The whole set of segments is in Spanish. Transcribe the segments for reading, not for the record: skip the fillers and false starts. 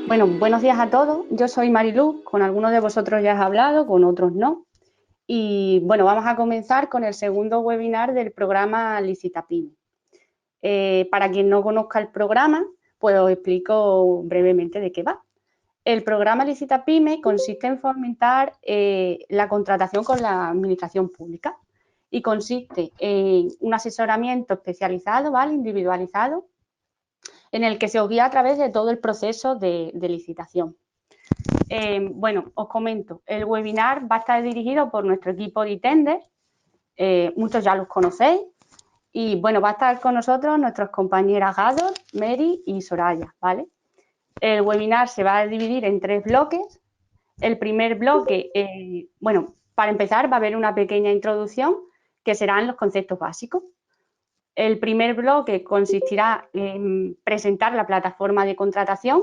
Bueno, buenos días a todos. Yo soy Mariluz, con algunos de vosotros ya he hablado, con otros no. Y bueno, vamos a comenzar con el segundo webinar del programa Licitapyme. Para quien no conozca el programa, pues os explico brevemente de qué va. El programa Licitapyme consiste en fomentar la contratación con la administración pública y consiste en un asesoramiento especializado, ¿vale? Individualizado, en el que se os guía a través de todo el proceso de licitación. Bueno, os comento, el webinar va a estar dirigido por nuestro equipo de Itender, muchos ya los conocéis, y bueno, va a estar con nosotros nuestras compañeras Gador, Mary y Soraya, ¿vale? El webinar se va a dividir en 3 bloques. El primer bloque, bueno, para empezar va a haber una pequeña introducción que serán los conceptos básicos. El primer bloque consistirá en presentar la plataforma de contratación.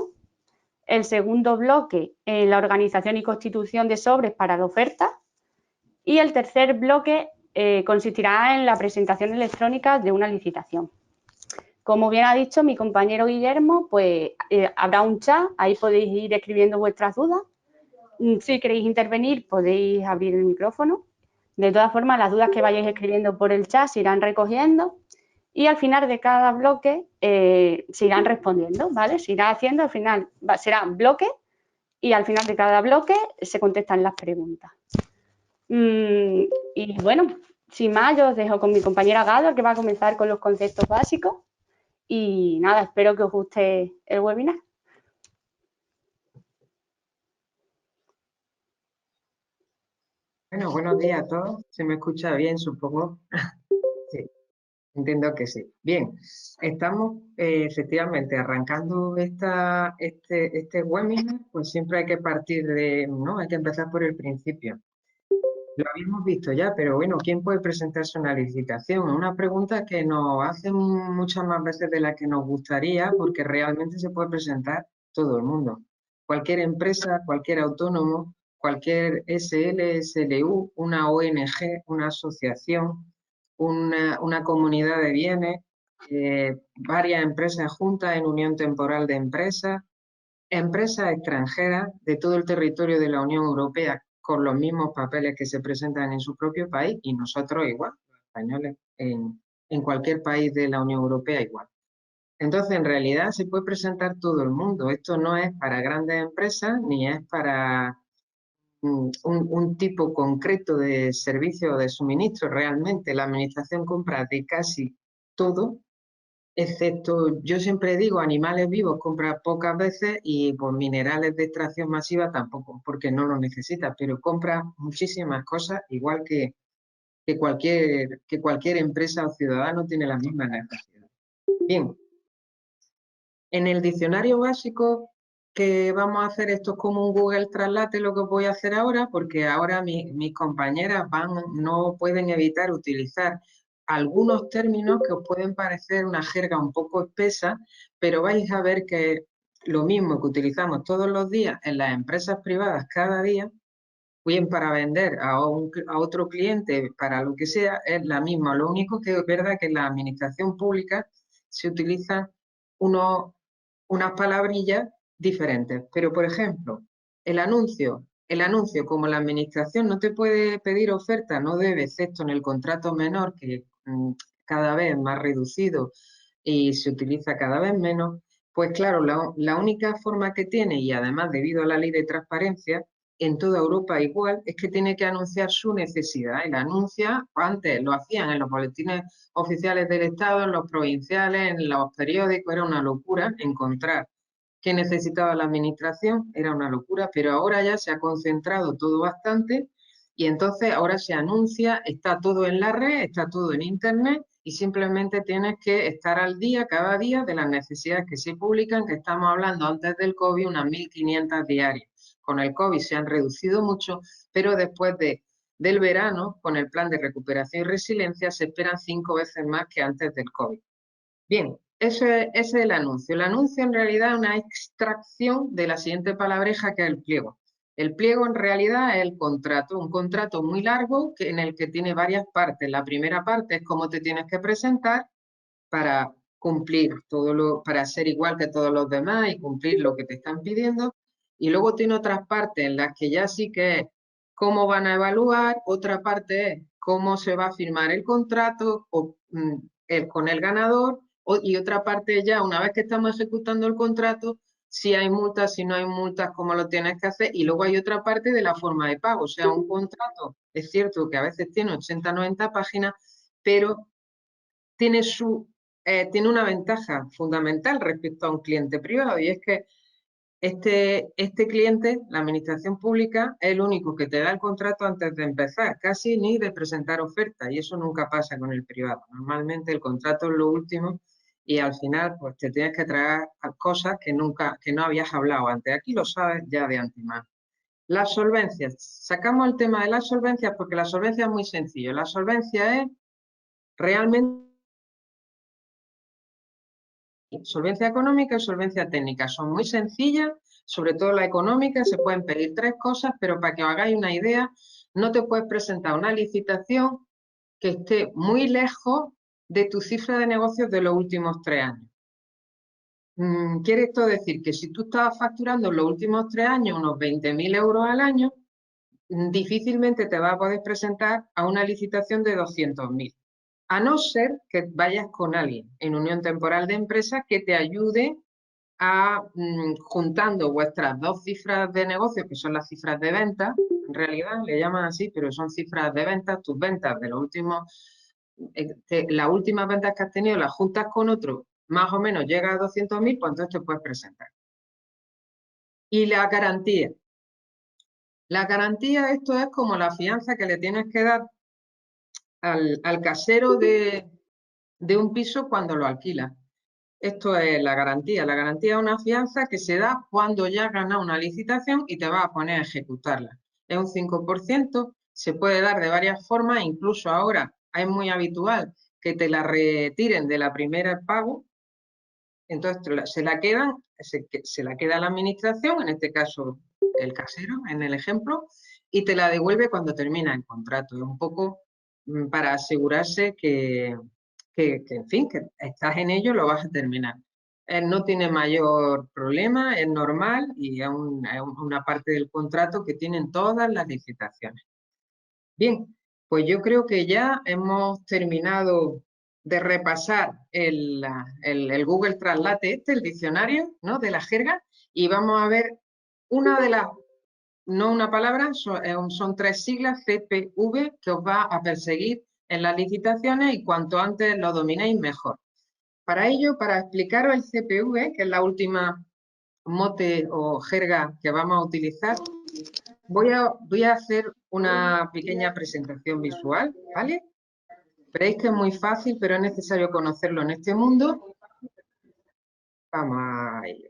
El segundo bloque, la organización y constitución de sobres para la oferta. Y el tercer bloque consistirá en la presentación electrónica de una licitación. Como bien ha dicho mi compañero Guillermo, pues habrá un chat, ahí podéis ir escribiendo vuestras dudas. Si queréis intervenir, podéis abrir el micrófono. De todas formas, las dudas que vayáis escribiendo por el chat se irán recogiendo y al final de cada bloque se irán respondiendo, ¿vale? Se irá haciendo, al final será bloque y al final de cada bloque se contestan las preguntas. Y bueno, sin más, yo os dejo con mi compañera Gado, que va a comenzar con los conceptos básicos. Y nada, espero que os guste el webinar. Bueno, buenos días a todos. ¿Se me escucha bien, supongo? Sí, entiendo que sí. Bien, estamos efectivamente arrancando este webinar, pues siempre hay que partir de, ¿no? Hay que empezar por el principio. Lo habíamos visto ya, pero bueno, ¿quién puede presentarse a una licitación? Una pregunta que nos hacen muchas más veces de la que nos gustaría, porque realmente se puede presentar todo el mundo. Cualquier empresa, cualquier autónomo, cualquier SL, SLU, una ONG, una asociación, una comunidad de bienes, varias empresas juntas en unión temporal de empresas, empresas extranjeras de todo el territorio de la Unión Europea con los mismos papeles que se presentan en su propio país y nosotros igual, los españoles en cualquier país de la Unión Europea igual. Entonces, en realidad se puede presentar todo el mundo. Esto no es para grandes empresas ni es para un tipo concreto de servicio o de suministro. Realmente la administración compra de casi todo, excepto, yo siempre digo, animales vivos compra pocas veces y pues minerales de extracción masiva tampoco, porque no lo necesita, pero compra muchísimas cosas, igual que cualquier empresa o ciudadano tiene las mismas necesidades. Bien, en el diccionario básico que vamos a hacer, esto es como un Google Translate lo que voy a hacer ahora, porque ahora mis compañeras no pueden evitar utilizar algunos términos que os pueden parecer una jerga un poco espesa, pero vais a ver que lo mismo que utilizamos todos los días en las empresas privadas cada día, bien para vender a otro cliente, para lo que sea, es la misma. Lo único que es verdad que en la administración pública se utilizan unas palabrillas diferentes. Pero, por ejemplo, el anuncio, como la administración no te puede pedir oferta, no debe, excepto en el contrato menor, que cada vez es más reducido y se utiliza cada vez menos, pues claro, la única forma que tiene, y además debido a la ley de transparencia, en toda Europa igual, es que tiene que anunciar su necesidad. Y la anuncia, antes lo hacían en los boletines oficiales del Estado, en los provinciales, en los periódicos, era una locura encontrar qué necesitaba la administración, era una locura, pero ahora ya se ha concentrado todo bastante y entonces ahora se anuncia, está todo en la red, está todo en Internet y simplemente tienes que estar al día cada día de las necesidades que se publican, que estamos hablando antes del COVID, unas 1.500 diarias. Con el COVID se han reducido mucho, pero después del verano, con el plan de recuperación y resiliencia, se esperan 5 veces más que antes del COVID. Bien, ese es el anuncio. El anuncio en realidad es una extracción de la siguiente palabreja que es el pliego. El pliego en realidad es el contrato, un contrato muy largo en el que tiene varias partes. La primera parte es cómo te tienes que presentar para cumplir para ser igual que todos los demás y cumplir lo que te están pidiendo. Y luego tiene otras partes en las que ya sí que es cómo van a evaluar, otra parte es cómo se va a firmar el contrato con el ganador, y otra parte ya, una vez que estamos ejecutando el contrato, si hay multas, si no hay multas, cómo lo tienes que hacer, y luego hay otra parte de la forma de pago. O sea, un contrato, es cierto que a veces tiene 80, 90 páginas, pero tiene una ventaja fundamental respecto a un cliente privado, y es que este cliente, la administración pública, es el único que te da el contrato antes de empezar, casi ni de presentar oferta, y eso nunca pasa con el privado. Normalmente el contrato es lo último y al final pues te tienes que traer cosas que no habías hablado antes. Aquí lo sabes ya de antemano. Las solvencias. Sacamos el tema de las solvencias porque la solvencia es muy sencillo. La solvencia es realmente solvencia económica y solvencia técnica. Son muy sencillas, sobre todo la económica, se pueden pedir 3 cosas, pero para que os hagáis una idea, no te puedes presentar una licitación que esté muy lejos de tu cifra de negocios de los últimos 3 años. Quiere esto decir que si tú estabas facturando en los últimos 3 años unos 20.000 euros al año, difícilmente te vas a poder presentar a una licitación de 200.000. A no ser que vayas con alguien en unión temporal de empresa que te ayude juntando vuestras 2 cifras de negocio, que son las cifras de venta, en realidad le llaman así, pero son cifras de ventas, tus ventas de los últimos, las últimas ventas que has tenido las juntas con otro, más o menos llega a 200.000, pues entonces te puedes presentar. Y la garantía. La garantía, esto es como la fianza que le tienes que dar al casero de un piso cuando lo alquila. Esto es la garantía. La garantía es una fianza que se da cuando ya has ganado una licitación y te vas a poner a ejecutarla. Es un 5%, se puede dar de varias formas, incluso ahora es muy habitual que te la retiren de la primera pago, entonces se la queda la administración, en este caso el casero, en el ejemplo, y te la devuelve cuando termina el contrato. Es un poco para asegurarse que, en fin, que estás en ello, lo vas a terminar. No tiene mayor problema, es normal y es una parte del contrato que tienen todas las licitaciones. Bien, pues yo creo que ya hemos terminado de repasar el Google Translate, el diccionario, ¿no?, de la jerga, y vamos a ver una de las, no una palabra, son 3 siglas, CPV, que os va a perseguir en las licitaciones y cuanto antes lo dominéis mejor. Para ello, para explicaros el CPV, que es la última mote o jerga que vamos a utilizar, voy a hacer una pequeña presentación visual, ¿vale? Veréis que es muy fácil, pero es necesario conocerlo en este mundo. Vamos a ello.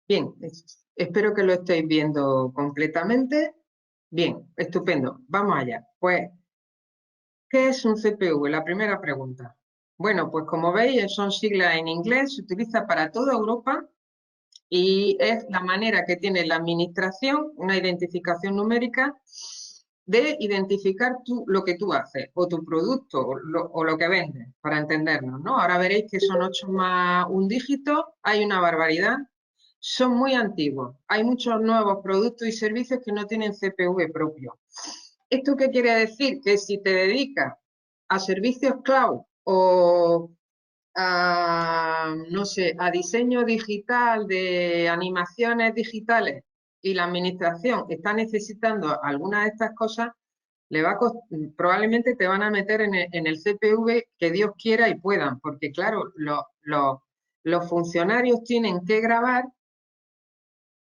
Bien, espero que lo estéis viendo completamente. Bien, estupendo. Vamos allá. Pues, ¿qué es un CPV? La primera pregunta. Bueno, pues como veis, son siglas en inglés, se utiliza para toda Europa y es la manera que tiene la administración, una identificación numérica, de identificar lo que tú haces, o tu producto, o lo que vendes, para entendernos, ¿no? Ahora veréis que son 8 más un dígito, hay una barbaridad, son muy antiguos, hay muchos nuevos productos y servicios que no tienen CPV propio. ¿Esto qué quiere decir? Que si te dedicas a servicios cloud o no sé, a diseño digital de animaciones digitales y la administración está necesitando alguna de estas cosas, probablemente te van a meter en el CPV que Dios quiera y puedan, porque claro, los funcionarios tienen que grabar,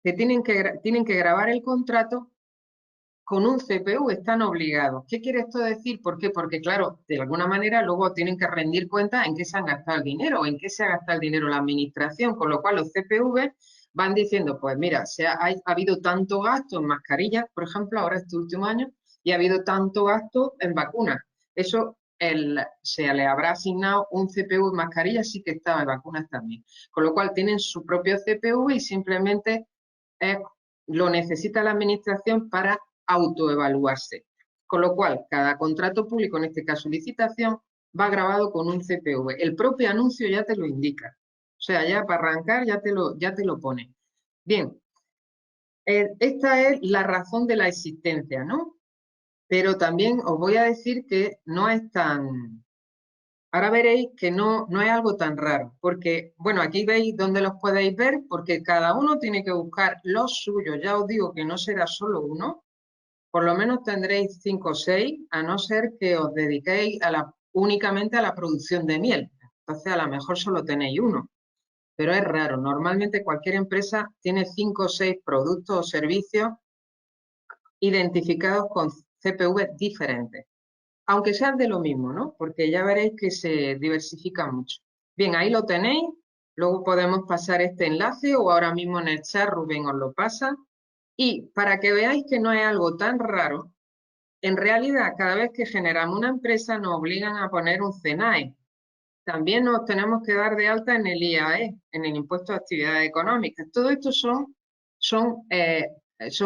tienen que grabar el contrato con un CPV, están obligados. ¿Qué quiere esto decir? ¿Por qué? Porque, claro, de alguna manera luego tienen que rendir cuenta en qué se han gastado el dinero, o en qué se ha gastado el dinero la administración, con lo cual los CPV van diciendo, pues mira, ha habido tanto gasto en mascarillas, por ejemplo, ahora este último año, y ha habido tanto gasto en vacunas. Eso se le habrá asignado un CPV en mascarillas, sí que estaba en vacunas también. Con lo cual tienen su propio CPV y simplemente es lo necesita la administración para autoevaluarse. Con lo cual, cada contrato público, en este caso licitación, va grabado con un CPV. El propio anuncio ya te lo indica. O sea, ya para arrancar ya te lo pone. Bien, esta es la razón de la existencia, ¿no? Pero también os voy a decir que no es tan... Ahora veréis que no es algo tan raro, porque, bueno, aquí veis dónde los podéis ver, porque cada uno tiene que buscar los suyos. Ya os digo que no será solo uno, por lo menos tendréis 5 o 6, a no ser que os dediquéis únicamente a la producción de miel. Entonces, a lo mejor solo tenéis uno, pero es raro. Normalmente cualquier empresa tiene 5 o 6 productos o servicios identificados con CPV diferentes, aunque sean de lo mismo, ¿no? Porque ya veréis que se diversifica mucho. Bien, ahí lo tenéis. Luego podemos pasar este enlace o ahora mismo en el chat Rubén os lo pasa. Y para que veáis que no es algo tan raro, en realidad cada vez que generamos una empresa nos obligan a poner un CENAE. También nos tenemos que dar de alta en el IAE, en el Impuesto de Actividades Económicas. Todo esto son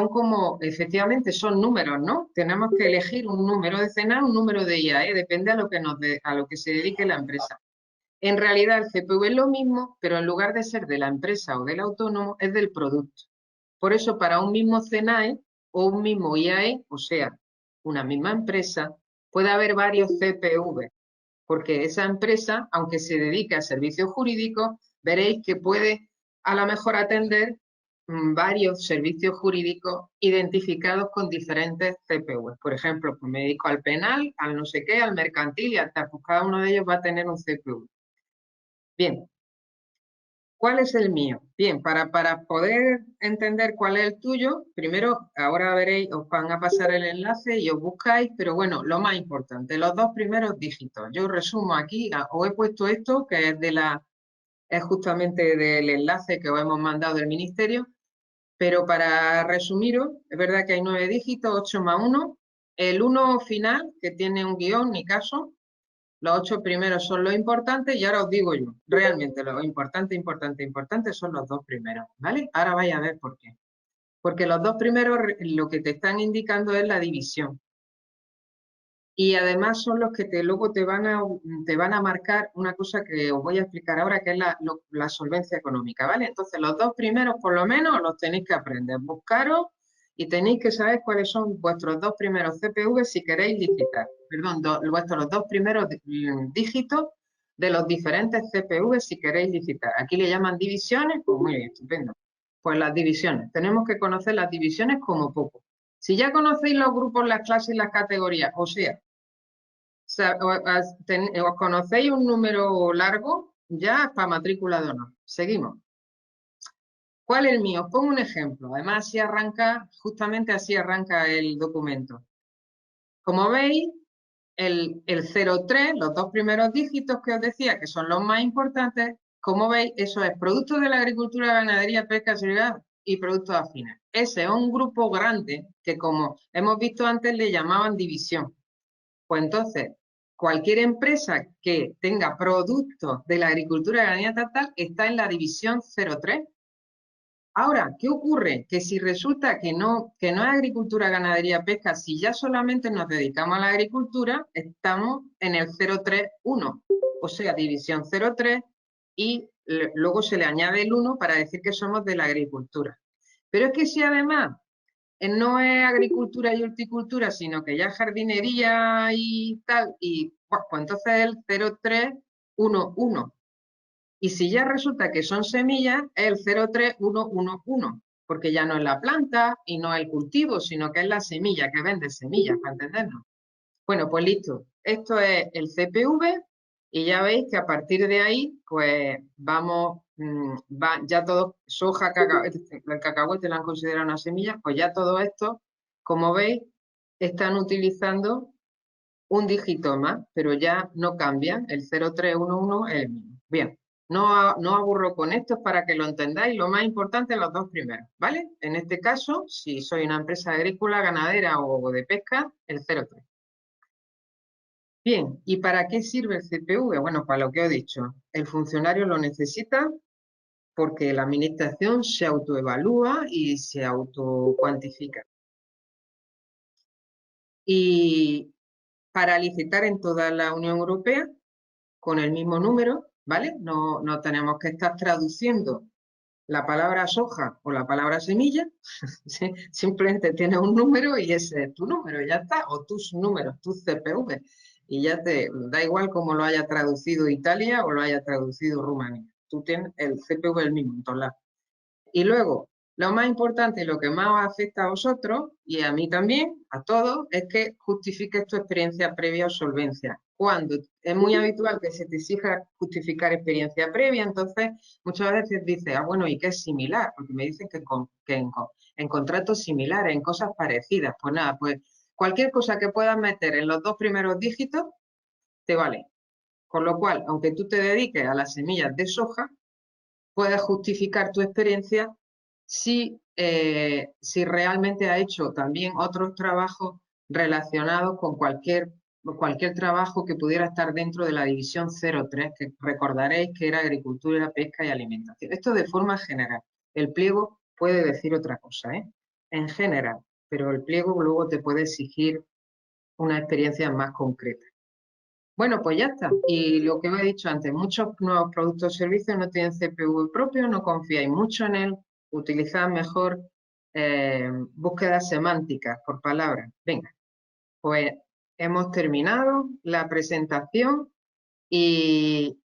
como, efectivamente, son números, ¿no? Tenemos que elegir un número de CENAE, un número de IAE, depende a lo que se dedique la empresa. En realidad el CPV es lo mismo, pero en lugar de ser de la empresa o del autónomo, es del producto. Por eso, para un mismo CENAE o un mismo IAE, o sea, una misma empresa, puede haber varios CPV, porque esa empresa, aunque se dedique a servicios jurídicos, veréis que puede a lo mejor atender varios servicios jurídicos identificados con diferentes CPV. Por ejemplo, pues me dedico al penal, al no sé qué, al mercantil y hasta pues cada uno de ellos va a tener un CPV. Bien, ¿cuál es el mío? Bien, para poder entender cuál es el tuyo, primero, ahora veréis, os van a pasar el enlace y os buscáis, pero bueno, lo más importante, los dos primeros dígitos. Yo resumo aquí, os he puesto esto, que es justamente del enlace que os hemos mandado del ministerio, pero para resumiros, es verdad que hay 9 dígitos, 8 más 1, el 1 final, que tiene un guión, ni caso. Los 8 primeros son los importantes y ahora os digo yo, realmente lo importante son los dos primeros, ¿vale? Ahora vais a ver por qué. Porque los dos primeros lo que te están indicando es la división. Y además son los que luego te van a marcar una cosa que os voy a explicar ahora, que es la solvencia económica, ¿vale? Entonces los dos primeros por lo menos los tenéis que aprender, buscaros y tenéis que saber cuáles son vuestros dos primeros CPV si queréis licitar. Perdón, vuestros dos primeros dígitos de los diferentes CPV si queréis licitar. Aquí le llaman divisiones, pues muy bien, estupendo. Pues las divisiones, tenemos que conocer las divisiones como poco. Si ya conocéis los grupos, las clases y las categorías, o sea, os conocéis un número largo, ya para matrícula de honor. Seguimos. ¿Cuál es el mío? Os pongo un ejemplo. Además, justamente así arranca el documento. Como veis, el 03, los dos primeros dígitos que os decía, que son los más importantes, como veis, eso es productos de la agricultura, ganadería, pesca, seguridad y productos afines. Ese es un grupo grande que, como hemos visto antes, le llamaban división. Pues entonces, cualquier empresa que tenga productos de la agricultura, ganadería, tal, está en la división 03. Ahora, ¿qué ocurre? Que si resulta que no es agricultura, ganadería, pesca, si ya solamente nos dedicamos a la agricultura, estamos en el 031, o sea, división 03, y luego se le añade el 1 para decir que somos de la agricultura. Pero es que si además no es agricultura y horticultura, sino que ya es jardinería y tal, y pues entonces el 0311. Y si ya resulta que son semillas, es el 03111, porque ya no es la planta y no es el cultivo, sino que es la semilla, que vende semillas, para entendernos. Bueno, pues listo. Esto es el CPV y ya veis que a partir de ahí, pues vamos, ya todo, soja, el cacahuete lo han considerado una semilla, pues ya todo esto, como veis, están utilizando un dígito más, pero ya no cambian, el 0311 es el mismo. Bien. No aburro con esto para que lo entendáis. Lo más importante, los dos primeros, ¿vale? En este caso, si soy una empresa agrícola, ganadera o de pesca, el 03. Bien, ¿y para qué sirve el CPV? Bueno, para lo que he dicho. El funcionario lo necesita porque la administración se autoevalúa y se autocuantifica. Y para licitar en toda la Unión Europea, con el mismo número, ¿vale? No tenemos que estar traduciendo la palabra soja o la palabra semilla, simplemente tienes un número y ese es tu número, y ya está, o tus números, tus CPV, y ya te da igual cómo lo haya traducido Italia o lo haya traducido Rumanía. Tú tienes el CPV el mismo en todos lados. Y luego, lo más importante y lo que más os afecta a vosotros, y a mí también, a todos, es que justifiques tu experiencia previa o solvencia. Cuando es muy habitual que se te exija justificar experiencia previa, entonces muchas veces dices, ah, bueno, ¿y qué es similar? Porque me dicen que en contratos similares, en cosas parecidas. Pues nada, pues cualquier cosa que puedas meter en los 2 primeros dígitos, te vale. Con lo cual, aunque tú te dediques a las semillas de soja, puedes justificar tu experiencia si realmente ha hecho también otros trabajos relacionados con cualquier trabajo que pudiera estar dentro de la división 03, que recordaréis que era agricultura, pesca y alimentación. Esto de forma general. El pliego puede decir otra cosa, en general, pero el pliego luego te puede exigir una experiencia más concreta. Bueno, pues ya está. Y lo que os he dicho antes, muchos nuevos productos o servicios no tienen CPV propio, no confiáis mucho en él, utilizad mejor búsquedas semánticas por palabras. Venga, pues hemos terminado la presentación y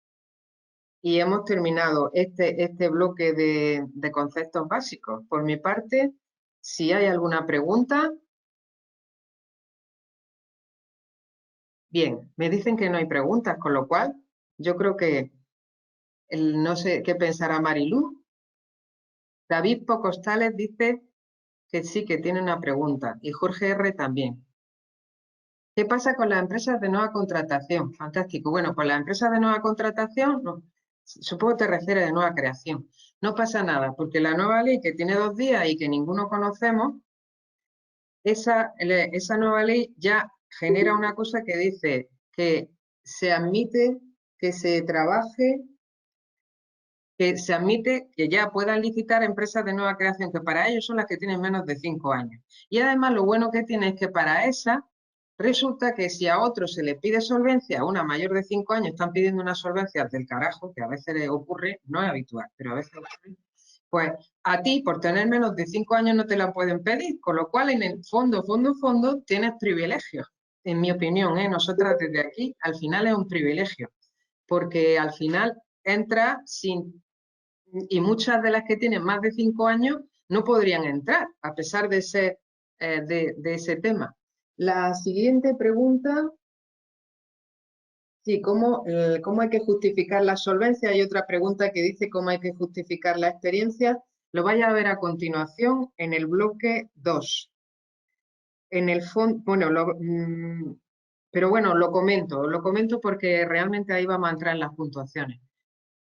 hemos terminado este bloque de conceptos básicos. Por mi parte, si hay alguna pregunta... Bien, me dicen que no hay preguntas, con lo cual yo creo que no sé qué pensará Marilú. David Pocostales dice que sí, que tiene una pregunta. Y Jorge R. también. ¿Qué pasa con las empresas de nueva contratación? Fantástico. Bueno, con las empresas de nueva contratación, no, supongo que te refieres de nueva creación. No pasa nada, porque la nueva ley que tiene 2 días y que ninguno conocemos, esa nueva ley ya genera una cosa que dice que se admite que se trabaje, que se admite que ya puedan licitar empresas de nueva creación, que para ellos son las que tienen menos de 5 años. Y además lo bueno que tiene es que para esas resulta que si a otros se le pide solvencia, a una mayor de 5 años están pidiendo una solvencia del carajo, que a veces le ocurre, no es habitual, pero a veces ocurre, pues a ti por tener menos de 5 años no te la pueden pedir, con lo cual en el fondo tienes privilegios, en mi opinión, nosotras desde aquí, al final es un privilegio, porque al final entra sin... Y muchas de las que tienen más de 5 años no podrían entrar, a pesar de ser de ese tema. La siguiente pregunta, sí, ¿cómo hay que justificar la solvencia? Hay otra pregunta que dice cómo hay que justificar la experiencia. Lo vais a ver a continuación en el bloque 2. En el fondo, bueno, pero bueno, lo comento porque realmente ahí vamos a entrar en las puntuaciones.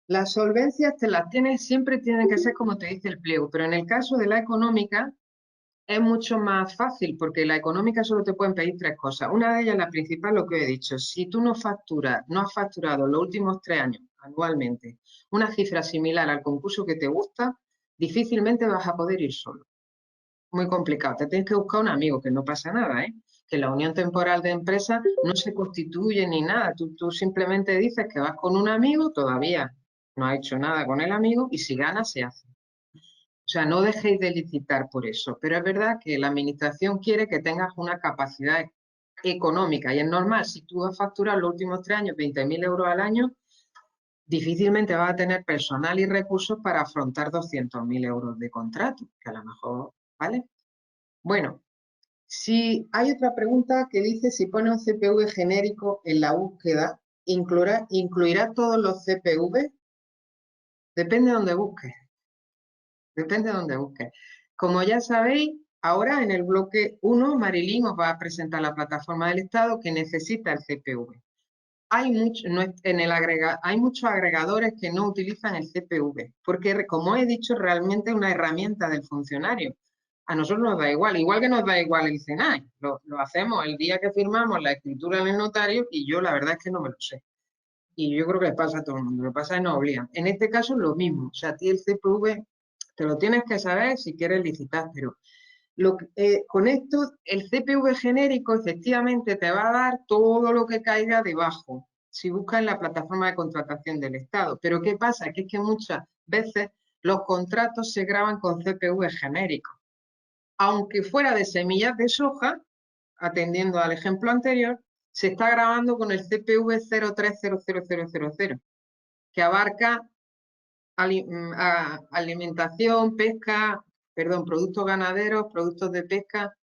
Las solvencias siempre tienen que ser como te dice el pliego, pero en el caso de la económica es mucho más fácil porque la económica solo te pueden pedir 3 cosas. Una de ellas, la principal, lo que he dicho, si tú no has facturado los últimos 3 años anualmente una cifra similar al concurso que te gusta, difícilmente vas a poder ir solo. Muy complicado, te tienes que buscar un amigo, que no pasa nada, que la unión temporal de empresa no se constituye ni nada, tú simplemente dices que vas con un amigo, todavía no has hecho nada con el amigo y si ganas se hace. O sea, no dejéis de licitar por eso, pero es verdad que la administración quiere que tengas una capacidad económica y es normal, si tú has facturado los últimos 3 años 20.000 euros al año, difícilmente vas a tener personal y recursos para afrontar 200.000 euros de contrato, que a lo mejor, ¿vale? Bueno, si hay otra pregunta que dice si pone un CPV genérico en la búsqueda, ¿incluirá todos los CPV? Depende de dónde busques. Depende de dónde busques. Como ya sabéis, ahora en el bloque 1, Marilyn os va a presentar la plataforma del Estado que necesita el CPV. Hay muchos agregadores que no utilizan el CPV, porque como he dicho, realmente es una herramienta del funcionario. A nosotros nos da igual que nos da igual el CENAI. Lo hacemos el día que firmamos la escritura en el notario y yo la verdad es que no me lo sé. y yo creo que les pasa a todo el mundo, lo que pasa es que nos obligan. En este caso es lo mismo, o sea, a ti el CPV te lo tienes que saber si quieres licitar, pero con esto el CPV genérico efectivamente te va a dar todo lo que caiga debajo, si buscas en la plataforma de contratación del Estado. Pero ¿qué pasa? Que es que muchas veces los contratos se graban con CPV genérico. Aunque fuera de semillas de soja, atendiendo al ejemplo anterior, se está grabando con el CPV 030000, que abarca alimentación, pesca, perdón, productos ganaderos, productos de pesca,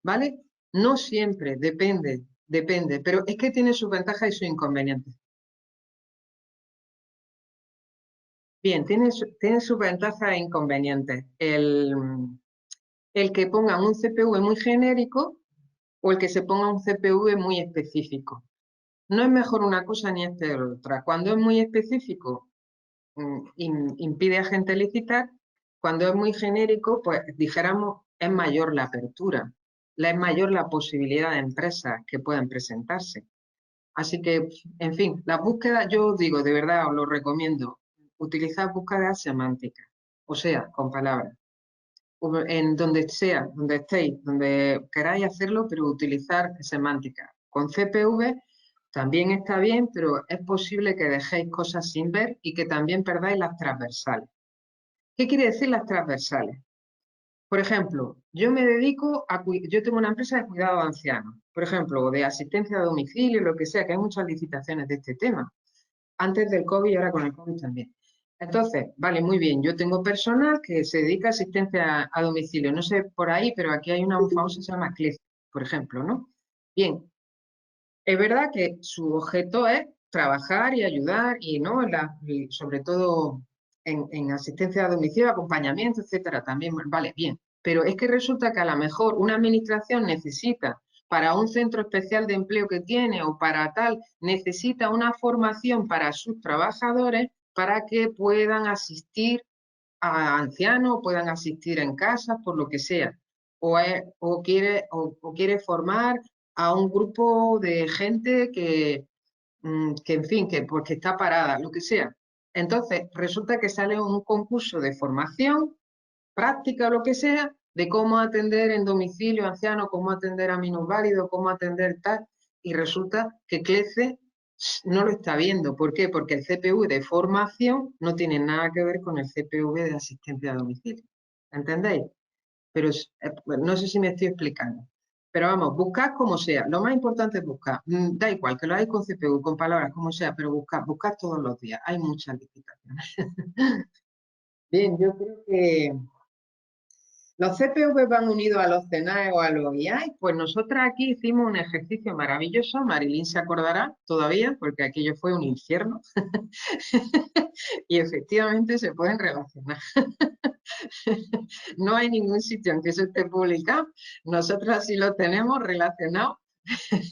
¿vale? No siempre, depende, pero es que tiene sus ventajas y sus inconvenientes. Bien, tiene sus ventajas e inconvenientes. El que pongan un CPV muy genérico o el que se ponga un CPV muy específico. No es mejor una cosa ni es peor otra. Cuando es muy específico, impide a gente licitar. Cuando es muy genérico, pues dijéramos, es mayor la apertura, es mayor la posibilidad de empresas que puedan presentarse. Así que, en fin, las búsquedas, yo os digo, de verdad, os lo recomiendo, utilizar búsquedas semánticas, o sea, con palabras. En donde sea, donde estéis, donde queráis hacerlo, pero utilizar semántica. Con CPV también está bien, pero es posible que dejéis cosas sin ver y que también perdáis las transversales. ¿Qué quiere decir las transversales? Por ejemplo, yo tengo una empresa de cuidado de ancianos, por ejemplo, de asistencia a domicilio, lo que sea, que hay muchas licitaciones de este tema. Antes del COVID y ahora con el COVID también. Entonces, vale, muy bien, yo tengo personal que se dedica a asistencia a domicilio. No sé por ahí, pero aquí hay una muy famosa que se llama CLEF, por ejemplo, ¿no? Bien, es verdad que su objeto es trabajar y ayudar y no y sobre todo en asistencia a domicilio, acompañamiento, etcétera, también vale bien. Pero es que resulta que a lo mejor una administración necesita para un centro especial de empleo que tiene o para tal, necesita una formación para sus trabajadores para que puedan asistir a ancianos, puedan asistir en casas, por lo que sea. O quiere formar a un grupo de gente que en fin, pues, que está parada, lo que sea. Entonces, resulta que sale un concurso de formación, práctica o lo que sea, de cómo atender en domicilio a ancianos, cómo atender a minusválidos, cómo atender tal, y resulta que CLECE no lo está viendo. ¿Por qué? Porque el CPV de formación no tiene nada que ver con el CPV de asistencia a domicilio. ¿Entendéis? Pero no sé si me estoy explicando. Pero vamos, buscad como sea. Lo más importante es buscar. Da igual, que lo hagáis con CPU, con palabras, como sea, pero buscad todos los días. Hay muchas licitaciones. Bien, yo creo que los CPV van unidos a los CENAE o a los IAI. Pues nosotras aquí hicimos un ejercicio maravilloso. Marilyn se acordará todavía, porque aquello fue un infierno. Y efectivamente se pueden relacionar. No hay ningún sitio en que eso esté publicado. Nosotros sí lo tenemos relacionado.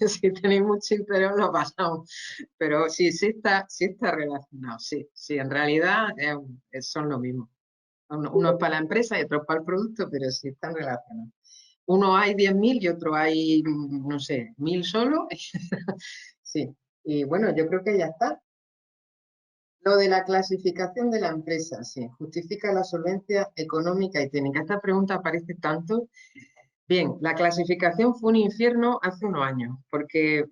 Si tenéis mucho interés lo pasamos. Pero sí está relacionado. Sí, en realidad son lo mismo. Uno es para la empresa y otro es para el producto, pero sí están relacionados. Uno hay 10.000 y otro hay, no sé, 1.000 solo. Sí, y bueno, yo creo que ya está. Lo de la clasificación de la empresa, sí, justifica la solvencia económica y técnica. Esta pregunta aparece tanto. Bien, la clasificación fue un infierno hace unos años, porque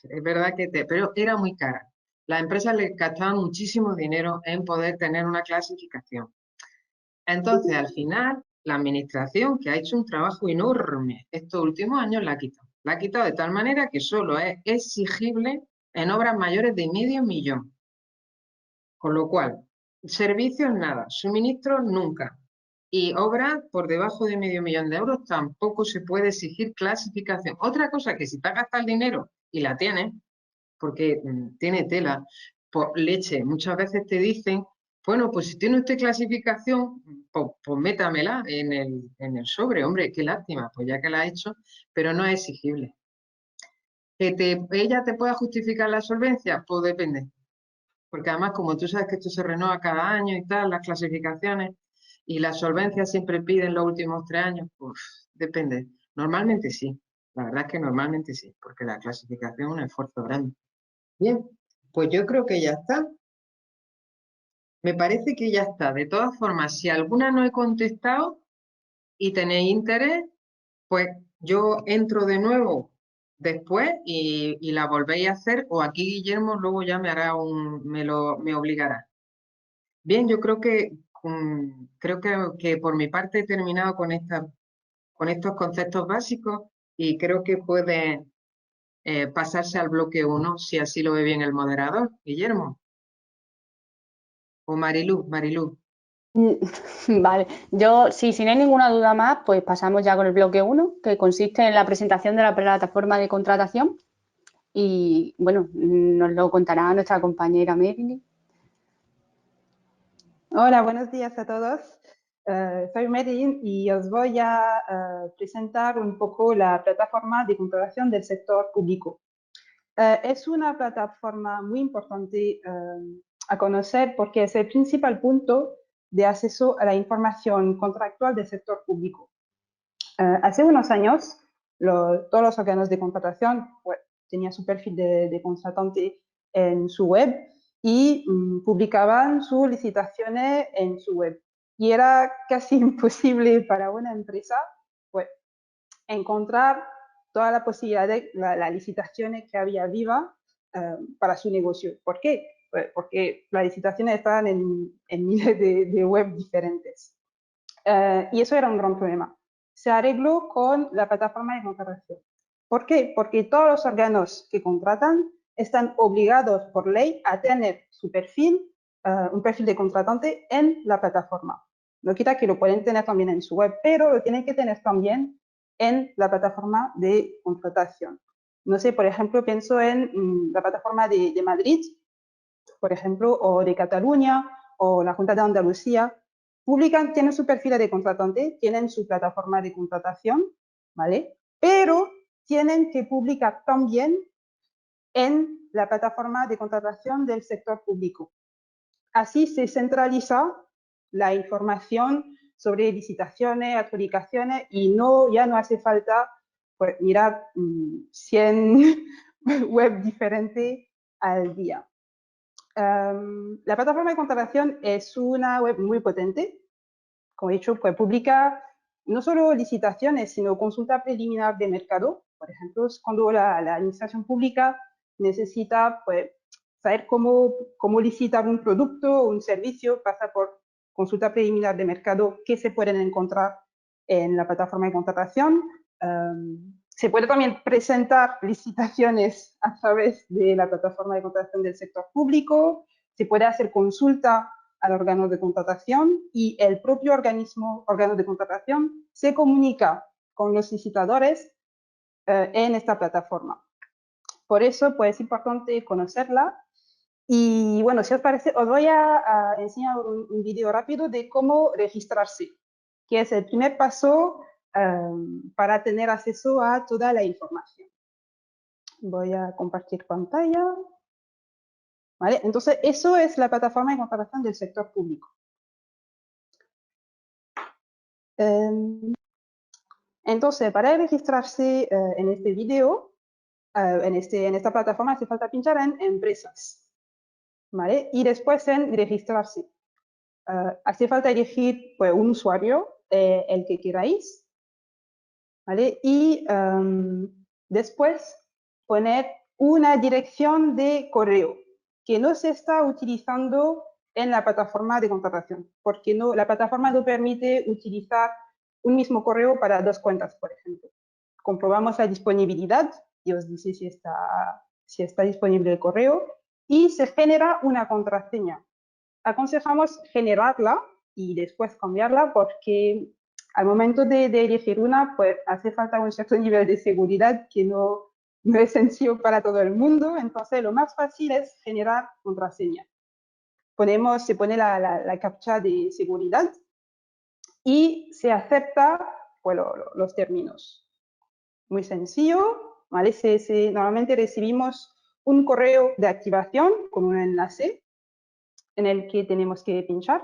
es verdad pero era muy cara. Las empresas le gastaban muchísimo dinero en poder tener una clasificación. Entonces, al final, la administración, que ha hecho un trabajo enorme estos últimos años, la ha quitado. La ha quitado de tal manera que solo es exigible en obras mayores de medio millón. Con lo cual, servicios nada, suministros nunca. Y obras por debajo de medio millón de euros tampoco se puede exigir clasificación. Otra cosa que si te has gastado el dinero y la tienes, porque tiene tela, por leche, muchas veces te dicen, bueno, pues si tiene usted clasificación, pues métamela en el sobre, hombre, qué lástima, pues ya que la ha hecho, pero no es exigible. ¿Que ella te pueda justificar la solvencia? Pues depende. Porque además, como tú sabes que esto se renueva cada año y tal, las clasificaciones y las solvencias siempre piden los últimos 3 años, pues depende. Normalmente sí, la verdad es que normalmente sí, porque la clasificación es un esfuerzo grande. Bien, Pues yo creo que ya está. Me parece que ya está. De todas formas, si alguna no he contestado y tenéis interés, pues yo entro de nuevo después y la volvéis a hacer, o aquí Guillermo luego ya me hará me obligará. Bien, yo creo que por mi parte he terminado con estos conceptos básicos y creo que puede pasarse al bloque 1 si así lo ve bien el moderador, Guillermo. O Marilú. Mm, Vale, yo sí, si no hay ninguna duda más, pues pasamos ya con el bloque 1, que consiste en la presentación de la plataforma de contratación. Y bueno, nos lo contará nuestra compañera Merly. Hola, buenos días a todos. Soy Medellín y os voy a presentar un poco la plataforma de contratación del sector público. Es una plataforma muy importante a conocer porque es el principal punto de acceso a la información contractual del sector público. Hace unos años, todos los órganos de contratación tenían su perfil de contratante en su web y publicaban sus licitaciones en su web. Y era casi imposible para una empresa pues, encontrar toda la posibilidad de las licitaciones que había viva para su negocio. ¿Por qué? Pues porque las licitaciones estaban en miles de web diferentes. Y eso era un gran problema. Se arregló con la plataforma de contratación. ¿Por qué? Porque todos los órganos que contratan están obligados por ley a tener su perfil, un perfil de contratante en la plataforma. No quita que lo pueden tener también en su web, pero lo tienen que tener también en la plataforma de contratación. No sé, por ejemplo, pienso en la plataforma de Madrid, por ejemplo, o de Cataluña, o la Junta de Andalucía, tienen su perfil de contratante, tienen su plataforma de contratación, ¿vale? Pero tienen que publicar también en la plataforma de contratación del sector público. Así se centraliza la información sobre licitaciones, adjudicaciones y ya no hace falta pues, mirar 100 web diferentes al día. La plataforma de contratación es una web muy potente. Como he dicho, pues publica no solo licitaciones, sino consulta preliminar de mercado. Por ejemplo, cuando la administración pública necesita pues, saber cómo licitar un producto o un servicio, pasa por consulta preliminar de mercado que se pueden encontrar en la plataforma de contratación. Se puede también presentar licitaciones a través de la plataforma de contratación del sector público, se puede hacer consulta al órgano de contratación y el propio órgano de contratación se comunica con los licitadores en esta plataforma. Por eso, pues, es importante conocerla. Y bueno, si os parece, os voy a enseñar un vídeo rápido de cómo registrarse, que es el primer paso para tener acceso a toda la información. Voy a compartir pantalla. ¿Vale? Entonces, eso es la plataforma de contratación del sector público. Entonces, para registrarse en este vídeo, en esta plataforma, hace falta pinchar en Empresas, ¿vale? Y después en Registrarse. Hace falta elegir pues, un usuario, el que queráis, ¿vale? Y después poner una dirección de correo que no se está utilizando en la plataforma de contratación, porque la plataforma no permite utilizar un mismo correo para dos cuentas, por ejemplo. Comprobamos la disponibilidad y os dice si está disponible el correo y se genera una contraseña. Aconsejamos generarla y después cambiarla porque al momento de elegir una, pues hace falta un cierto nivel de seguridad que no es sencillo para todo el mundo. Entonces, lo más fácil es generar contraseña. Se pone la captcha de seguridad y se acepta pues, los términos. Muy sencillo, ¿vale? Normalmente recibimos un correo de activación con un enlace en el que tenemos que pinchar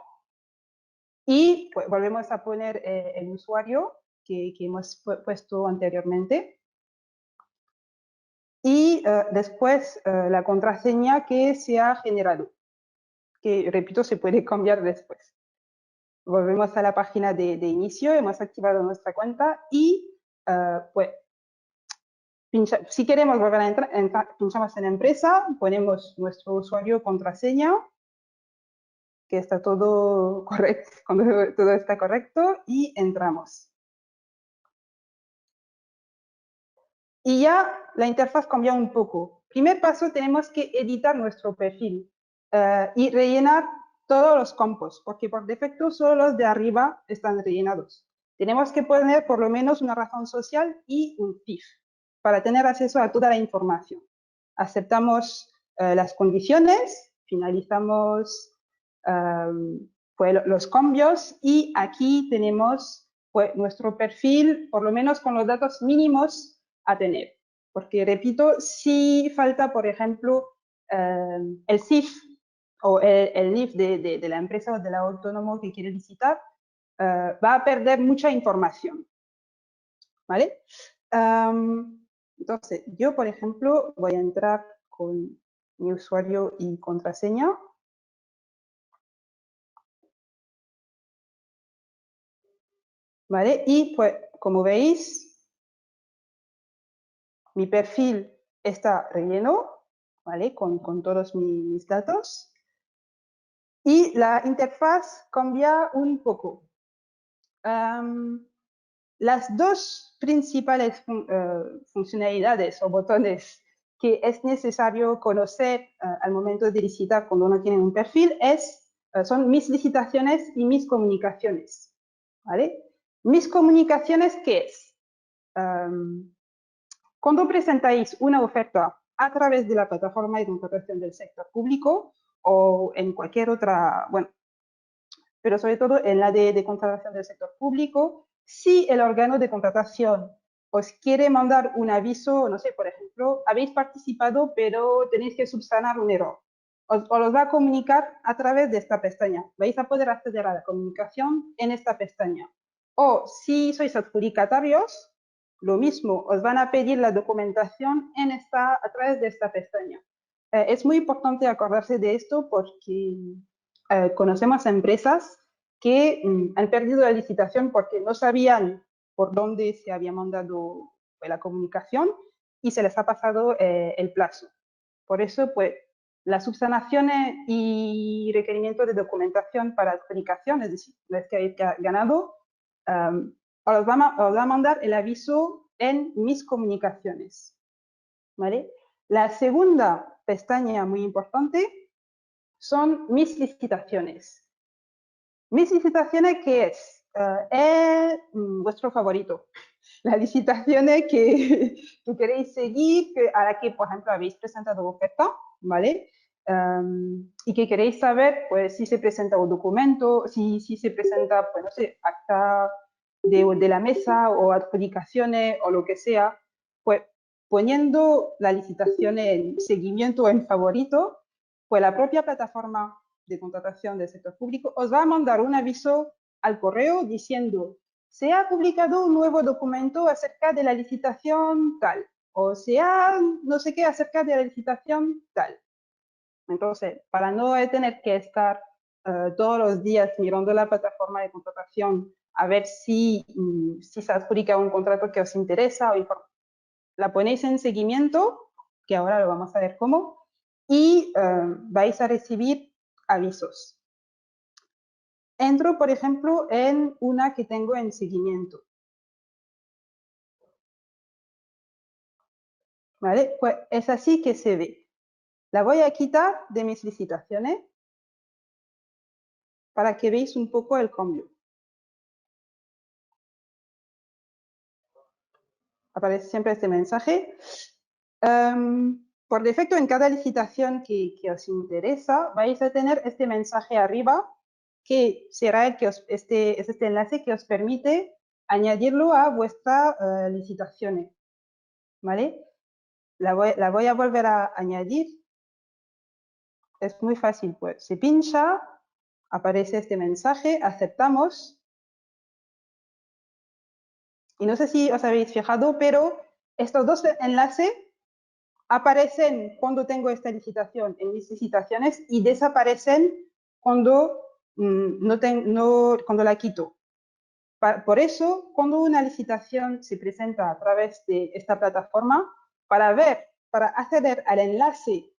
y pues, volvemos a poner el usuario que hemos puesto anteriormente y y después la contraseña que se ha generado, que, repito, se puede cambiar después. Volvemos a la página de inicio, hemos activado nuestra cuenta y pues si queremos volver a entrar, pinchamos en empresa, ponemos nuestro usuario, contraseña, que está todo correcto, cuando todo está correcto, y entramos. Y ya la interfaz cambia un poco. Primer paso, tenemos que editar nuestro perfil y rellenar todos los campos, porque por defecto solo los de arriba están rellenados. Tenemos que poner por lo menos una razón social y un CIF para tener acceso a toda la información. Aceptamos las condiciones, finalizamos pues, los cambios y aquí tenemos pues, nuestro perfil, por lo menos con los datos mínimos a tener. Porque, repito, si falta, por ejemplo, el CIF o el NIF de la empresa o del autónomo que quiere visitar, va a perder mucha información. ¿Vale? Entonces, yo, por ejemplo, voy a entrar con mi usuario y contraseña. ¿Vale? Y pues, como veis, mi perfil está relleno, ¿vale? Con todos mis datos. Y la interfaz cambia un poco. Las dos principales funcionalidades o botones que es necesario conocer al momento de licitar cuando uno tiene un perfil son mis licitaciones y mis comunicaciones. ¿Vale? Mis comunicaciones, ¿qué es? Cuando presentáis una oferta a través de la plataforma de contratación del sector público o en cualquier otra, bueno, pero sobre todo en la de contratación del sector público, si el órgano de contratación os quiere mandar un aviso, no sé, por ejemplo, habéis participado pero tenéis que subsanar un error, os los va a comunicar a través de esta pestaña. Vais a poder acceder a la comunicación en esta pestaña. O si sois adjudicatarios, lo mismo, os van a pedir la documentación a través de esta pestaña. Es muy importante acordarse de esto porque conocemos empresas que han perdido la licitación porque no sabían por dónde se había mandado la comunicación y se les ha pasado el plazo. Por eso, pues, las subsanaciones y requerimientos de documentación para adjudicación, es decir, una vez que habéis ganado, os va a mandar el aviso en mis comunicaciones. ¿Vale? La segunda pestaña muy importante son mis licitaciones. Mis licitaciones, ¿qué es? Vuestro favorito. Las licitaciones que queréis seguir, a la que, por ejemplo, habéis presentado oferta, ¿vale? Y que queréis saber, pues, si se presenta un documento, si se presenta, pues, no sé, acta de la mesa o adjudicaciones o lo que sea, pues, poniendo la licitación en seguimiento o en favorito, pues la propia plataforma de contratación del sector público os va a mandar un aviso al correo diciendo se ha publicado un nuevo documento acerca de la licitación tal, o se ha no sé qué acerca de la licitación tal. Entonces, para no tener que estar todos los días mirando la plataforma de contratación a ver si se adjudica un contrato que os interesa, o la ponéis en seguimiento, que ahora lo vamos a ver cómo, y vais a recibir avisos. Entro, por ejemplo, en una que tengo en seguimiento. ¿Vale? Pues es así que se ve. La voy a quitar de mis licitaciones para que veáis un poco el cambio. Aparece siempre este mensaje. Por defecto, en cada licitación que os interesa, vais a tener este mensaje arriba, que será este enlace que os permite añadirlo a vuestras licitaciones. ¿Vale? La voy a volver a añadir. Es muy fácil, pues. Se pincha, aparece este mensaje, aceptamos. Y no sé si os habéis fijado, pero estos dos enlaces aparecen cuando tengo esta licitación en mis licitaciones y desaparecen cuando, cuando la quito. Por eso, cuando una licitación se presenta a través de esta plataforma, para acceder al enlace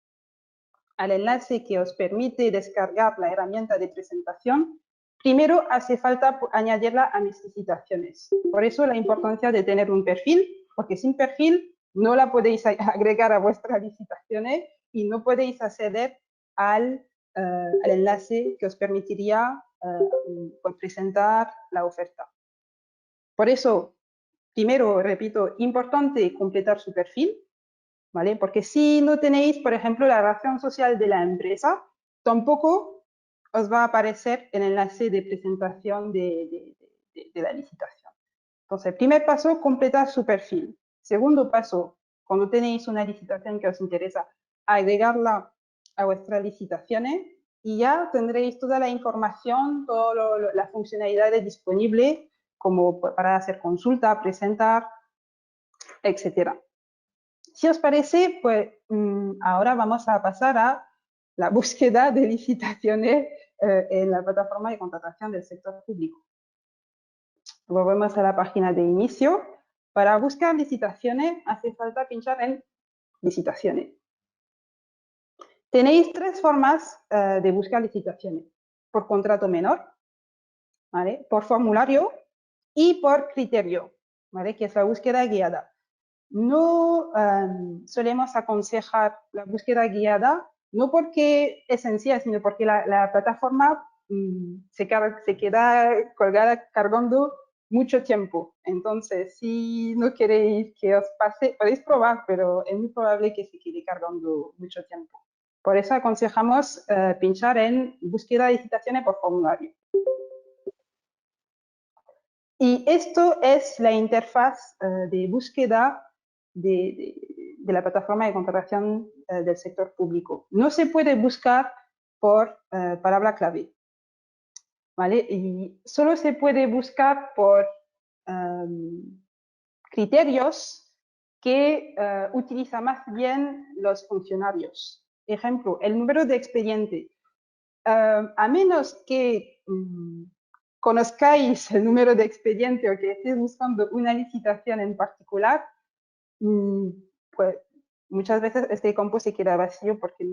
que os permite descargar la herramienta de presentación, primero hace falta añadirla a mis licitaciones. Por eso la importancia de tener un perfil, porque sin perfil no la podéis agregar a vuestras licitaciones y no podéis acceder al enlace que os permitiría presentar la oferta. Por eso, primero, repito, importante completar su perfil, ¿vale? Porque si no tenéis, por ejemplo, la razón social de la empresa, tampoco os va a aparecer el enlace de presentación de la licitación. Entonces, primer paso, completar su perfil. Segundo paso, cuando tenéis una licitación que os interesa, agregarla a vuestras licitaciones y ya tendréis toda la información, todas las funcionalidades disponibles, como para hacer consulta, presentar, etcétera. Si os parece, pues ahora vamos a pasar a la búsqueda de licitaciones en la plataforma de contratación del sector público. Volvemos a la página de inicio. Para buscar licitaciones hace falta pinchar en licitaciones. Tenéis tres formas de buscar licitaciones. Por contrato menor, ¿vale? Por formulario y por criterio, ¿vale? Que es la búsqueda guiada. No solemos aconsejar la búsqueda guiada, no porque es sencilla, sino porque la plataforma se queda colgada cargando mucho tiempo. Entonces, si no queréis que os pase, podéis probar, pero es muy probable que se quede cargando mucho tiempo. Por eso aconsejamos pinchar en búsqueda de licitaciones por formulario. Y esto es la interfaz de búsqueda de la plataforma de contratación del sector público. No se puede buscar por palabra clave, ¿vale? Y solo se puede buscar por criterios que utilizan más bien los funcionarios. Ejemplo, el número de expediente. A menos que conozcáis el número de expediente o que estéis buscando una licitación en particular, pues muchas veces este campo se queda vacío porque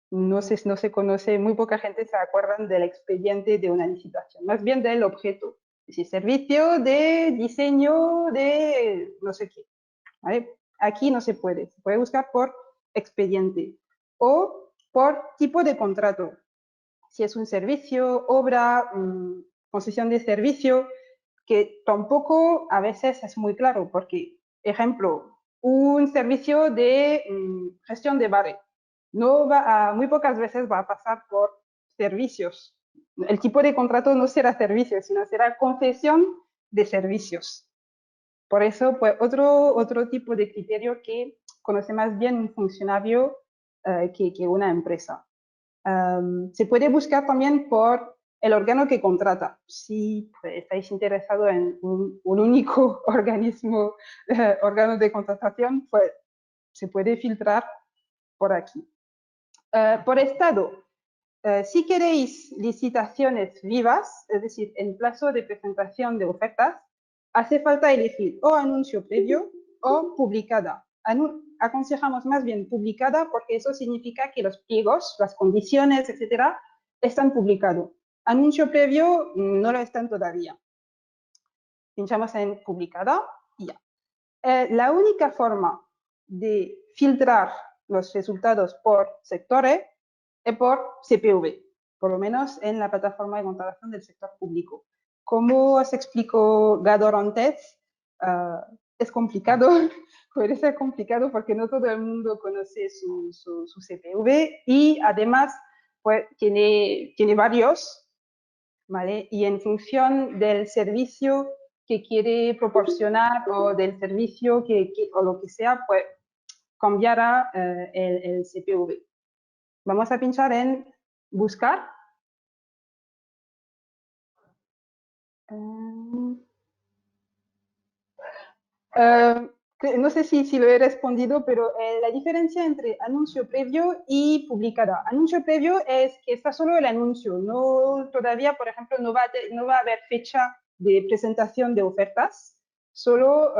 no se conoce, muy poca gente se acuerda del expediente de una licitación, más bien del objeto, es decir, servicio de diseño de no sé qué, ¿vale? Aquí no se puede buscar por expediente o por tipo de contrato. Si es un servicio, obra, concesión de servicio, que tampoco a veces es muy claro, porque, ejemplo, un servicio de gestión de bares, muy pocas veces va a pasar por servicios. El tipo de contrato no será servicio, sino será concesión de servicios. Por eso, pues, otro tipo de criterio que conoce más bien un funcionario que una empresa. Se puede buscar también por el órgano que contrata. Si pues, estáis interesados en un único órgano de contratación, pues se puede filtrar por aquí. Por estado, si queréis licitaciones vivas, es decir, en plazo de presentación de ofertas, hace falta elegir o anuncio previo o publicada. Aconsejamos más bien publicada porque eso significa que los pliegos, las condiciones, etcétera, están publicados. Anuncio previo no lo están todavía. Pinchamos en publicada y ya. La única forma de filtrar los resultados por sectores es por CPV, por lo menos en la plataforma de contratación del sector público. Como os explicó Gador antes, es complicado, puede ser complicado porque no todo el mundo conoce su CPV y además pues, tiene varios, ¿vale? Y en función del servicio que quiere proporcionar o del servicio o lo que sea, pues cambiará el CPV. Vamos a pinchar en buscar. No sé si lo he respondido, pero la diferencia entre anuncio previo y publicada. Anuncio previo es que está solo el anuncio, no todavía, por ejemplo, no va a haber fecha de presentación de ofertas, solo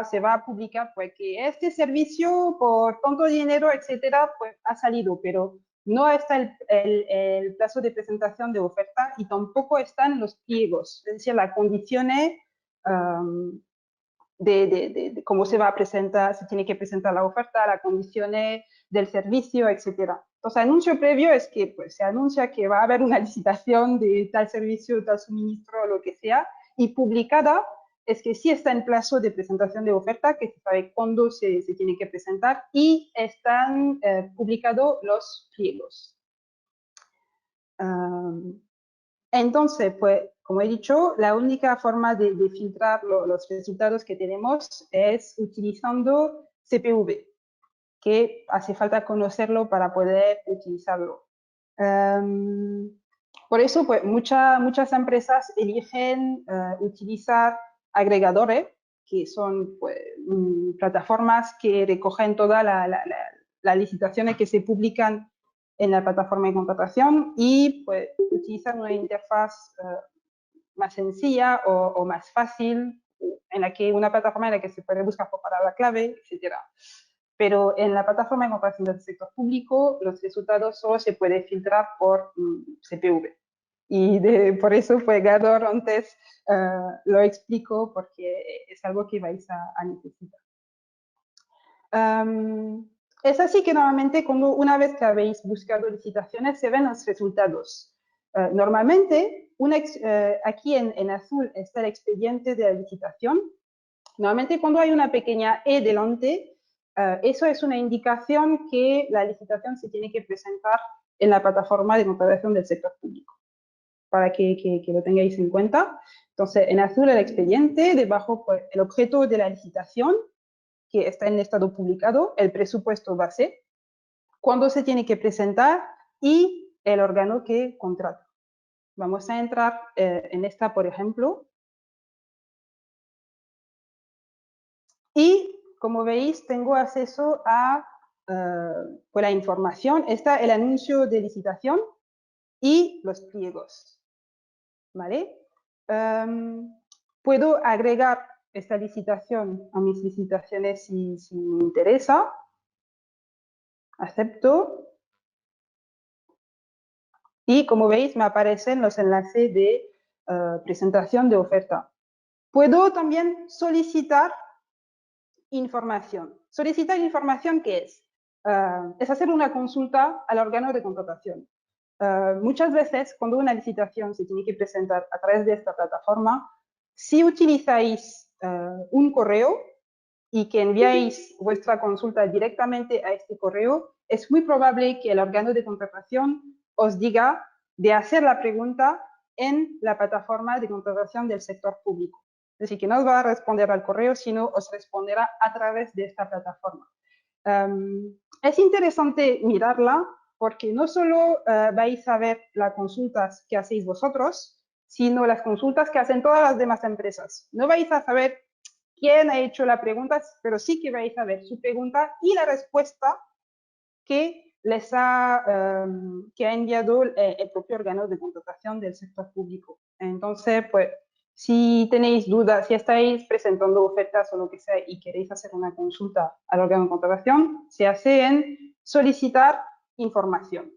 se va a publicar pues, que este servicio por tanto dinero, etcétera, pues ha salido, pero no está el plazo de presentación de oferta y tampoco están los pliegos, es decir, las condiciones de cómo se va a presentar, se tiene que presentar la oferta, las condiciones del servicio, etcétera. Entonces, anuncio previo es que pues, se anuncia que va a haber una licitación de tal servicio, tal suministro, lo que sea, y publicada es que sí está en plazo de presentación de oferta, que se sabe cuándo se tiene que presentar, y están publicados los pliegos. Entonces, pues, como he dicho, la única forma de filtrar los resultados que tenemos es utilizando CPV, que hace falta conocerlo para poder utilizarlo. Por eso, pues, muchas empresas eligen utilizar agregadores, que son pues, plataformas que recogen todas las licitaciones que se publican en la plataforma de contratación y pues, utilizan una interfaz más sencilla o más fácil, en la que una plataforma en la que se puede buscar por palabra clave, etc. Pero en la plataforma de contratación del sector público, los resultados solo se pueden filtrar por CPV. Y por eso, pues, Gador antes lo explico, porque es algo que vais a necesitar. Es así que normalmente una vez que habéis buscado licitaciones se ven los resultados. Normalmente, aquí en azul está el expediente de la licitación. Normalmente cuando hay una pequeña E delante, eso es una indicación que la licitación se tiene que presentar en la plataforma de contratación del sector público, para que lo tengáis en cuenta. Entonces, en azul el expediente, debajo pues, el objeto de la licitación, que está en estado publicado, el presupuesto base, cuándo se tiene que presentar y el órgano que contrata. Vamos a entrar en esta, por ejemplo. Y, como veis, tengo acceso a pues la información. Está el anuncio de licitación y los pliegos. ¿Vale? Puedo agregar esta licitación a mis licitaciones si me interesa. Acepto. Y como veis, me aparecen los enlaces de presentación de oferta. Puedo también solicitar información. Solicitar información, ¿qué es? Es hacer una consulta al órgano de contratación. Muchas veces, cuando una licitación se tiene que presentar a través de esta plataforma, si utilizáis un correo y que enviáis vuestra consulta directamente a este correo, es muy probable que el órgano de contratación os diga de hacer la pregunta en la plataforma de contratación del sector público. Es decir, que no os va a responder al correo, sino os responderá a través de esta plataforma. Es interesante mirarla porque no solo vais a ver las consultas que hacéis vosotros, sino las consultas que hacen todas las demás empresas. No vais a saber quién ha hecho la pregunta, pero sí que vais a ver su pregunta y la respuesta que que ha enviado el propio órgano de contratación del sector público. Entonces, pues, si tenéis dudas, si estáis presentando ofertas o lo que sea y queréis hacer una consulta al órgano de contratación, se hace en solicitar información.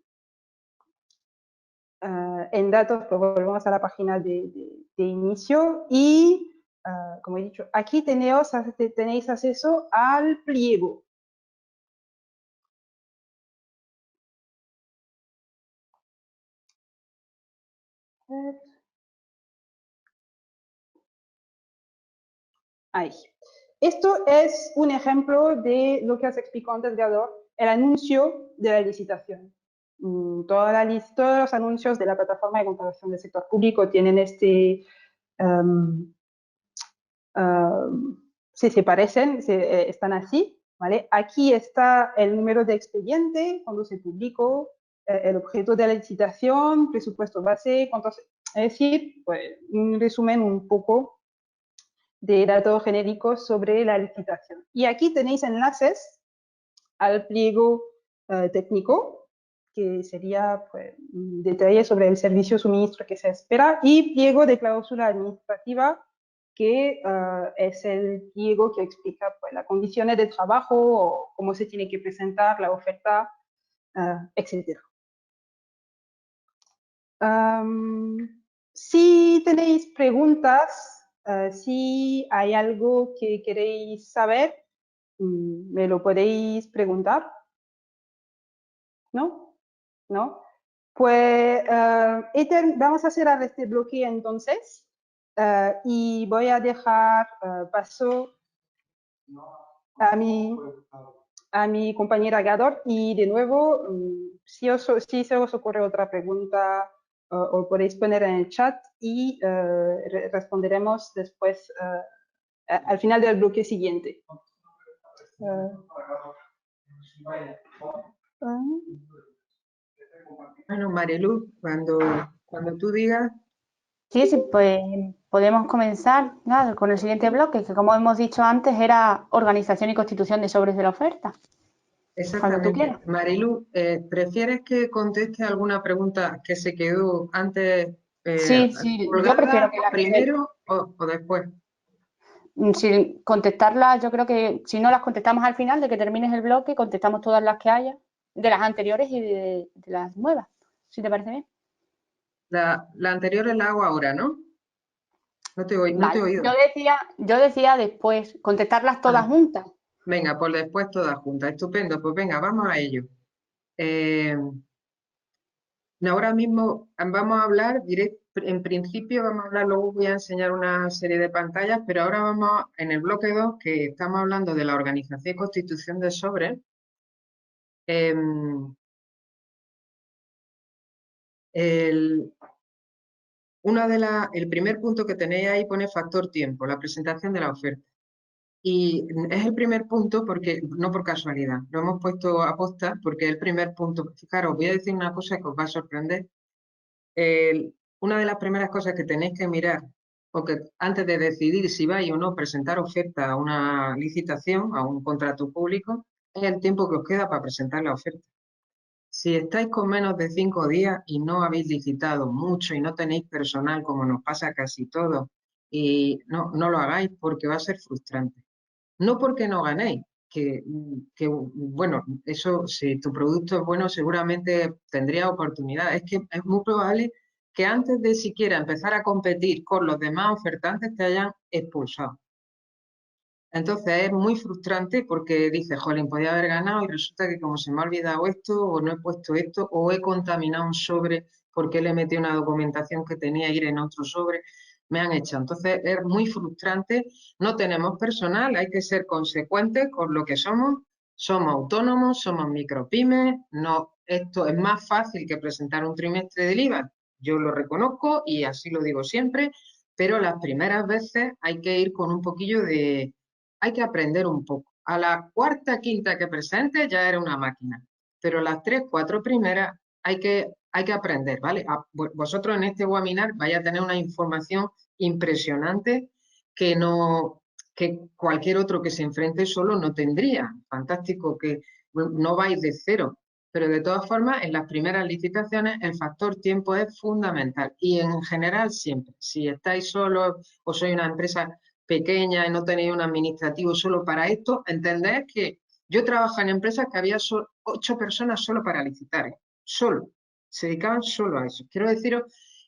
En datos, pues volvemos a la página de inicio y, como he dicho, aquí tenéis acceso al pliego. Ahí. Esto es un ejemplo de lo que os explicó antes, Gador, el anuncio de la licitación. Todos los anuncios de la plataforma de contratación del sector público tienen si se parecen, están así, ¿vale? Aquí está el número de expediente, cuando se publicó, el objeto de la licitación, presupuesto base, es decir, pues, un resumen un poco de datos genéricos sobre la licitación. Y aquí tenéis enlaces al pliego técnico, que sería pues, detalles sobre el servicio suministro que se espera, y pliego de cláusula administrativa, que es el pliego que explica pues, las condiciones de trabajo, o cómo se tiene que presentar la oferta, etc. Si tenéis preguntas, si hay algo que queréis saber, me lo podéis preguntar. ¿No? ¿No? Pues vamos a cerrar este bloque entonces, y voy a dejar paso a mi compañera Gador, y de nuevo, si se os ocurre otra pregunta, os podéis poner en el chat y responderemos después al final del bloque siguiente. Bueno, Mariluz, cuando tú digas. Sí, sí, pues podemos comenzar nada, con el siguiente bloque, que como hemos dicho antes era organización y constitución de sobres de la oferta. Cuando tú Exactamente. quieras. Marilu, ¿prefieres que conteste alguna pregunta que se quedó antes Sí, yo colgada prefiero que primero o después? sin contestarlas, yo creo que si no las contestamos al final de que termines el bloque, contestamos todas las que haya, de las anteriores y de las nuevas, si te parece bien. La anterior la hago ahora, ¿no? No te he Vale. oído. Yo decía después, contestarlas todas juntas. Venga, pues después todas juntas. Estupendo, pues venga, vamos a ello. Ahora mismo vamos a hablar, en principio vamos a hablar, luego voy a enseñar una serie de pantallas, pero ahora vamos en el bloque 2, que estamos hablando de la organización y constitución de sobres. El primer punto que tenéis ahí pone factor tiempo, la presentación de la oferta. Y es el primer punto porque, no por casualidad, lo hemos puesto a posta porque es el primer punto. Fijaros, voy a decir una cosa que os va a sorprender. Una de las primeras cosas que tenéis que mirar, o que antes de decidir si vais o no presentar oferta a una licitación, a un contrato público, es el tiempo que os queda para presentar la oferta. Si estáis con menos de 5 días y no habéis licitado mucho y no tenéis personal, como nos pasa casi todo, y no lo hagáis porque va a ser frustrante. No porque no ganéis, bueno, eso, si tu producto es bueno, seguramente tendría oportunidad. Es que es muy probable que antes de siquiera empezar a competir con los demás ofertantes te hayan expulsado. Entonces es muy frustrante porque dices, jolín, podía haber ganado y resulta que como se me ha olvidado esto, o no he puesto esto, o he contaminado un sobre porque le metí una documentación que tenía que ir en otro sobre, me han hecho. Entonces es muy frustrante, no tenemos personal, hay que ser consecuentes con lo que somos autónomos, somos micropymes, no, esto es más fácil que presentar un trimestre del IVA, yo lo reconozco y así lo digo siempre, pero las primeras veces hay que ir con un poquillo de... Hay que aprender un poco. A la cuarta, quinta que presentes ya eres una máquina, pero las 3, 4 primeras hay que aprender, ¿vale? Vosotros en este webinar vais a tener una información impresionante que cualquier otro que se enfrente solo no tendría. Fantástico que no vais de cero, pero de todas formas en las primeras licitaciones el factor tiempo es fundamental y en general siempre. Si estáis solos o sois una empresa pequeña y no tenéis un administrativo solo para esto, entended que yo trabajo en empresas que había 8 personas solo para licitar, solo, se dedicaban solo a eso. Quiero deciros,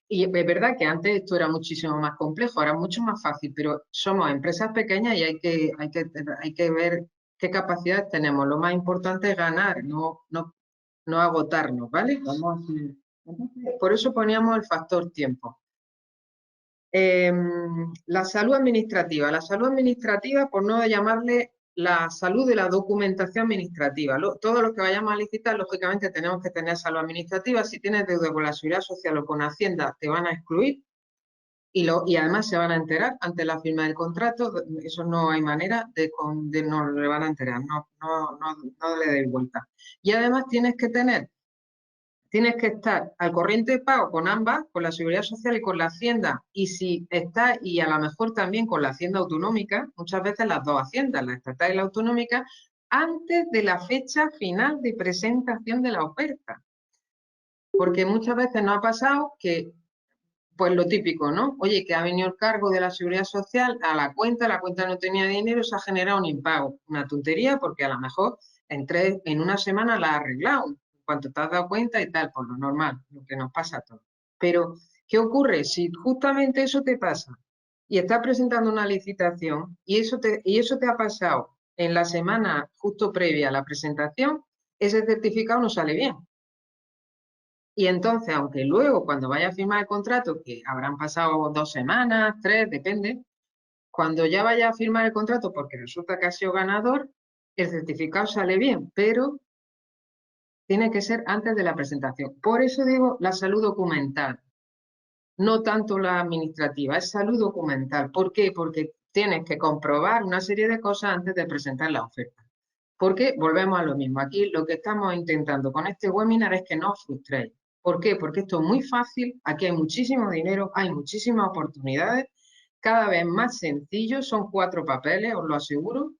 y es verdad que antes esto era muchísimo más complejo, ahora es mucho más fácil, pero somos empresas pequeñas y hay que ver qué capacidades tenemos. Lo más importante es ganar, no agotarnos, ¿vale? Por eso poníamos el factor tiempo. La salud administrativa. La salud administrativa, por no llamarle la salud de la documentación administrativa. Todos los que vayamos a licitar, lógicamente, tenemos que tener salud administrativa. Si tienes deuda con la Seguridad Social o con Hacienda, te van a excluir y además se van a enterar ante la firma del contrato. Eso no hay manera de no le van a enterar, no le deis vuelta. Y además tienes que tener tienes que estar al corriente de pago con ambas, con la Seguridad Social y con la Hacienda, y si estás, y a lo mejor también con la Hacienda Autonómica, muchas veces las dos Haciendas, la estatal y la autonómica, antes de la fecha final de presentación de la oferta. Porque muchas veces nos ha pasado que, pues lo típico, ¿no? Oye, que ha venido el cargo de la Seguridad Social a la cuenta no tenía dinero, se ha generado un impago. Una tontería porque a lo mejor en una semana la ha arreglado, en cuanto te has dado cuenta y tal, por lo normal, lo que nos pasa a todos. Pero, ¿qué ocurre? Si justamente eso te pasa y estás presentando una licitación y eso te ha pasado en la semana justo previa a la presentación, ese certificado no sale bien. Y entonces, aunque luego cuando vaya a firmar el contrato, que habrán pasado 2 semanas, 3, depende, cuando ya vaya a firmar el contrato, porque resulta que ha sido ganador, el certificado sale bien, pero tiene que ser antes de la presentación. Por eso digo la salud documental, no tanto la administrativa, es salud documental. ¿Por qué? Porque tienes que comprobar una serie de cosas antes de presentar la oferta. Porque volvemos a lo mismo. Aquí lo que estamos intentando con este webinar es que no os frustréis. ¿Por qué? Porque esto es muy fácil, aquí hay muchísimo dinero, hay muchísimas oportunidades, cada vez más sencillo, son 4 papeles, os lo aseguro.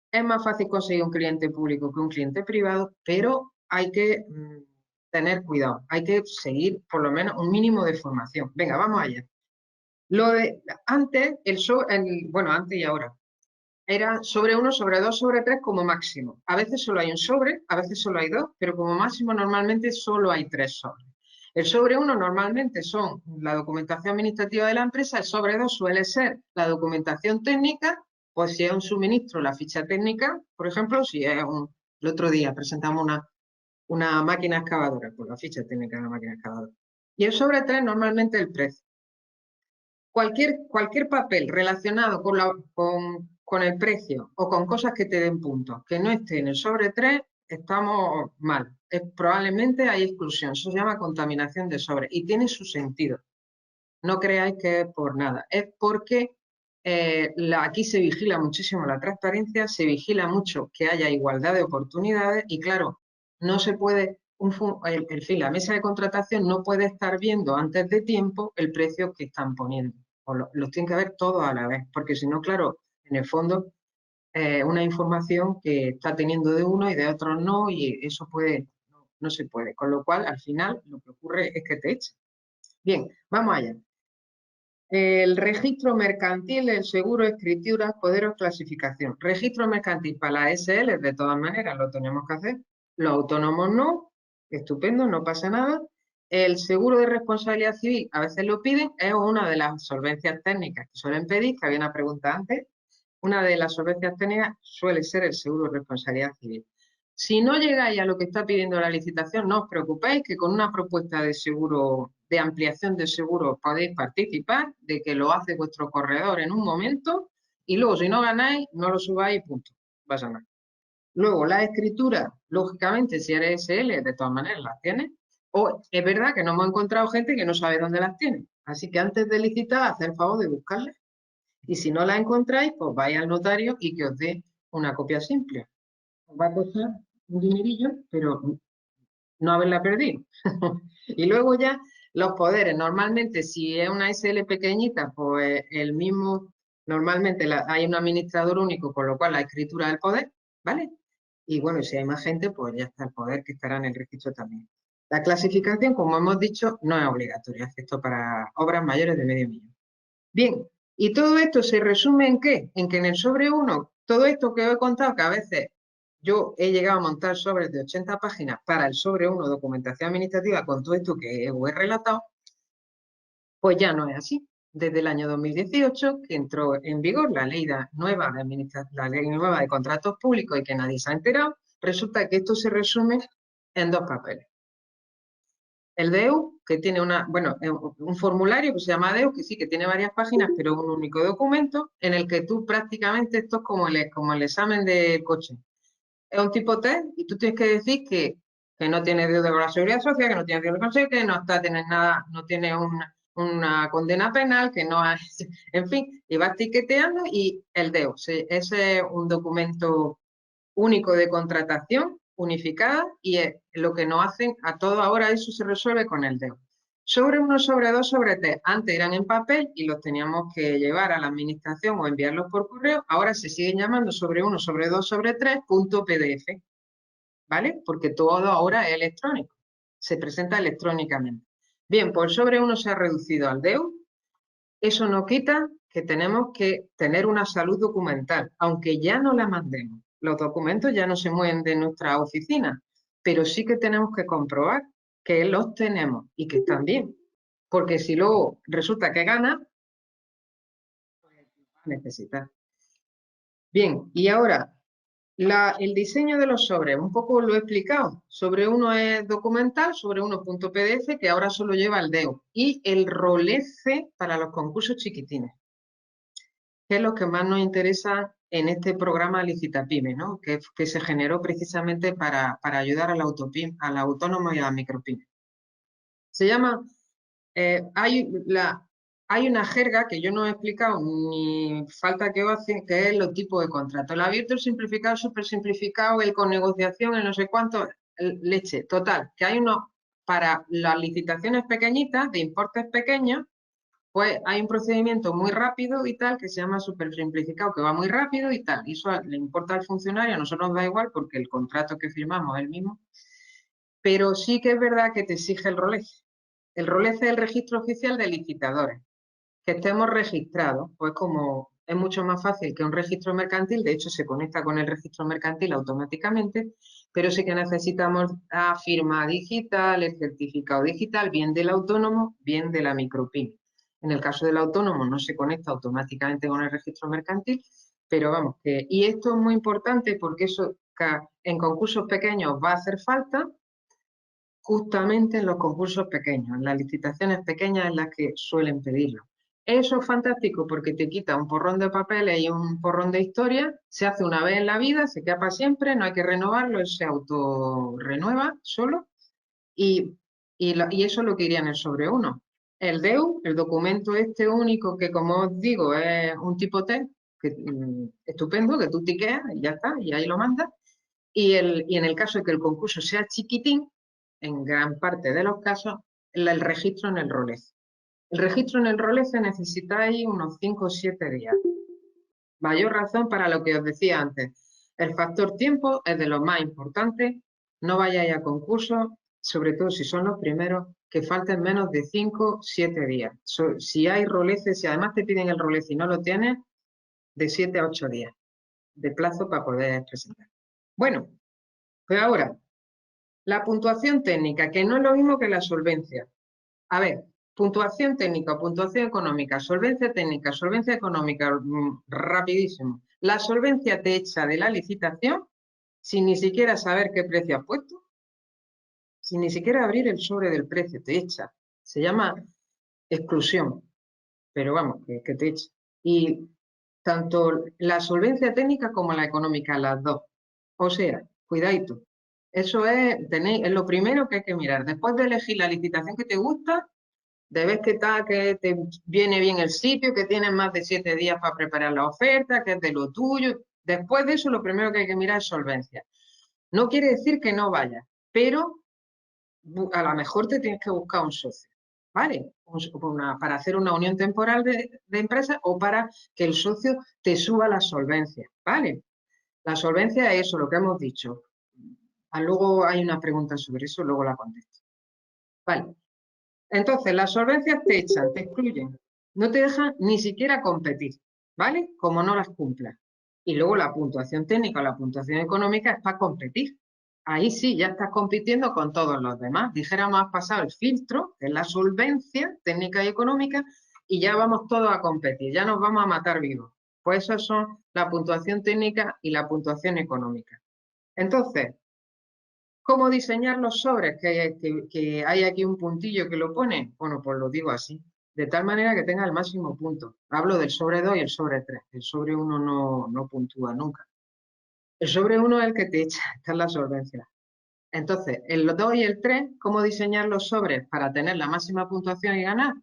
Es más fácil conseguir un cliente público que un cliente privado, pero hay que tener cuidado, hay que seguir por lo menos un mínimo de formación. Venga, vamos allá. Lo de antes, antes y ahora, era sobre 1, sobre 2, sobre 3 como máximo. A veces solo hay un sobre, a veces solo hay 2, pero como máximo normalmente solo hay 3 sobres. El sobre 1 normalmente son la documentación administrativa de la empresa, el sobre 2 suele ser la documentación técnica, pues si es un suministro, la ficha técnica, por ejemplo, si es el otro día presentamos una máquina excavadora, pues la ficha técnica de la máquina excavadora. Y el sobre 3 normalmente el precio. Cualquier papel relacionado con el precio o con cosas que te den puntos, que no esté en el sobre 3, estamos mal. Probablemente hay exclusión, eso se llama contaminación de sobre y tiene su sentido. No creáis que es por nada, es porque aquí se vigila muchísimo la transparencia, se vigila mucho que haya igualdad de oportunidades y claro, no se puede, la mesa de contratación no puede estar viendo antes de tiempo el precio que están poniendo. Los tienen que ver todos a la vez, porque si no, claro, en el fondo una información que está teniendo de uno y de otros no, y eso no se puede. Con lo cual, al final, lo que ocurre es que te echan. Bien, vamos allá. El registro mercantil, el seguro, escritura, poder o clasificación. Registro mercantil para la SL, de todas maneras, lo tenemos que hacer. Los autónomos no, estupendo, no pasa nada. El seguro de responsabilidad civil, a veces lo piden, es una de las solvencias técnicas que suelen pedir, que había una pregunta antes. Una de las solvencias técnicas suele ser el seguro de responsabilidad civil. Si no llegáis a lo que está pidiendo la licitación, no os preocupéis, que con una propuesta de seguro, de ampliación de seguro, podéis participar, de que lo hace vuestro corredor en un momento, y luego si no ganáis, no lo subáis y punto, pasa nada. Luego, la escritura, lógicamente, si eres SL, de todas maneras las tienes, o es verdad que no hemos encontrado gente que no sabe dónde las tiene, así que antes de licitar, haced el favor de buscarlas. Y si no la encontráis, pues vais al notario y que os dé una copia simple. Os va a costar un dinerillo, pero no haberla perdido. Y luego ya los poderes. Normalmente, si es una SL pequeñita, pues el mismo, normalmente hay un administrador único, con lo cual la escritura del poder, ¿vale? Y bueno, si hay más gente, pues ya está el poder que estará en el registro también. La clasificación, como hemos dicho, no es obligatoria, excepto para obras mayores de medio millón. Bien, y todo esto se resume ¿en qué? En que en el sobre 1, todo esto que os he contado, que a veces yo he llegado a montar sobres de 80 páginas para el sobre 1, documentación administrativa, con todo esto que os he relatado, pues ya no es así. Desde el año 2018, que entró en vigor la ley nueva de contratos públicos y que nadie se ha enterado, resulta que esto se resume en 2 papeles. El DEU, que tiene un formulario que se llama DEU, que sí, que tiene varias páginas, pero es un único documento en el que tú prácticamente, esto es como el examen del coche. Es un tipo test y tú tienes que decir que no tienes deuda con la Seguridad Social, que no tienes deuda con el que no tienes nada, no tienes una condena penal, que no hay, en fin, y vas tiqueteando y el DEU. Ese es un documento único de contratación unificada y es lo que nos hacen a todos ahora. Eso se resuelve con el DEU. Sobre 1, sobre 2, sobre 3. Antes eran en papel y los teníamos que llevar a la administración o enviarlos por correo. Ahora se siguen llamando sobre 1, sobre 2, sobre 3, .pdf. ¿Vale? Porque todo ahora es electrónico. Se presenta electrónicamente. Bien, pues el sobre 1 se ha reducido al DEU. Eso no quita que tenemos que tener una salud documental, aunque ya no la mandemos. Los documentos ya no se mueven de nuestra oficina, pero sí que tenemos que comprobar que los tenemos y que están bien. Porque si luego resulta que gana, pues va a necesitar. Bien, y ahora, el diseño de los sobres, un poco lo he explicado. Sobre 1 es documental, sobre 1.pdf, que ahora solo lleva el DEU. Y el rolece para los concursos chiquitines, que es lo que más nos interesa en este programa Licitapyme, ¿no? Que se generó precisamente para ayudar al autónomo y a la micropyme. Se llama, hay una jerga que yo no he explicado ni falta que os hacen, que es los tipos de contrato. El abierto, el simplificado, el súper simplificado, el con negociación, el no sé cuánto, leche. Total, que hay uno para las licitaciones pequeñitas, de importes pequeños, pues hay un procedimiento muy rápido y tal, que se llama súper simplificado, que va muy rápido y tal. Y eso le importa al funcionario, a nosotros nos da igual porque el contrato que firmamos es el mismo. Pero sí que es verdad que te exige el ROLECE. El ROLECE es el registro oficial de licitadores. Que estemos registrados, pues como es mucho más fácil que un registro mercantil, de hecho se conecta con el registro mercantil automáticamente, pero sí que necesitamos la firma digital, el certificado digital, bien del autónomo, bien de la micropyme. En el caso del autónomo no se conecta automáticamente con el registro mercantil, pero vamos, y esto es muy importante porque eso en concursos pequeños va a hacer falta, justamente en los concursos pequeños, en las licitaciones pequeñas en las que suelen pedirlo. Eso es fantástico porque te quita un porrón de papeles y un porrón de historia, se hace una vez en la vida, se queda para siempre, no hay que renovarlo, se autorrenueva solo y eso es lo que iría en el sobre 1. El DEU, el documento este único que, como os digo, es un tipo T, que, estupendo, que tú tiqueas y ya está, y ahí lo mandas. Y en el caso de que el concurso sea chiquitín, en gran parte de los casos, el registro en el ROLECE. El registro en el ROLECE necesitáis unos 5 o 7 días. Mayor razón para lo que os decía antes. El factor tiempo es de lo más importante. No vayáis a concursos, sobre todo si son los primeros, que falten menos de 5 o 7 días. Si hay ROLECE, si además te piden el ROLECE y no lo tienes, de 7 a 8 días de plazo para poder presentar. Bueno, pues ahora, la puntuación técnica, que no es lo mismo que la solvencia. A ver, puntuación técnica, puntuación económica, solvencia técnica, solvencia económica, rapidísimo. La solvencia te echa de la licitación sin ni siquiera saber qué precio has puesto, sin ni siquiera abrir el sobre del precio, te echa. Se llama exclusión, pero vamos, que te echa. Y tanto la solvencia técnica como la económica, las dos. O sea, cuidadito. Eso es lo primero que hay que mirar. Después de elegir la licitación que te gusta, de ver que te viene bien el sitio, que tienes más de 7 días para preparar la oferta, que es de lo tuyo. Después de eso, lo primero que hay que mirar es solvencia. No quiere decir que no vayas, pero a lo mejor te tienes que buscar un socio, ¿vale? Para hacer una unión temporal de empresas o para que el socio te suba la solvencia, ¿vale? La solvencia es eso, lo que hemos dicho. Luego hay una pregunta sobre eso, luego la contesto. Vale. Entonces, las solvencias te echan, te excluyen, no te dejan ni siquiera competir, ¿vale? Como no las cumplas. Y luego la puntuación técnica o la puntuación económica es para competir. Ahí sí, ya estás compitiendo con todos los demás. Dijéramos, has pasado el filtro, que es la solvencia técnica y económica, y ya vamos todos a competir, ya nos vamos a matar vivos. Pues esas son la puntuación técnica y la puntuación económica. Entonces, ¿cómo diseñar los sobres? Que hay aquí un puntillo que lo pone. Bueno, pues lo digo así. De tal manera que tenga el máximo punto. Hablo del sobre 2 y el sobre 3. El sobre 1 no puntúa nunca. El sobre 1 es el que te echa, esta es la solvencia. Entonces, el 2 y el 3, ¿cómo diseñar los sobres para tener la máxima puntuación y ganar?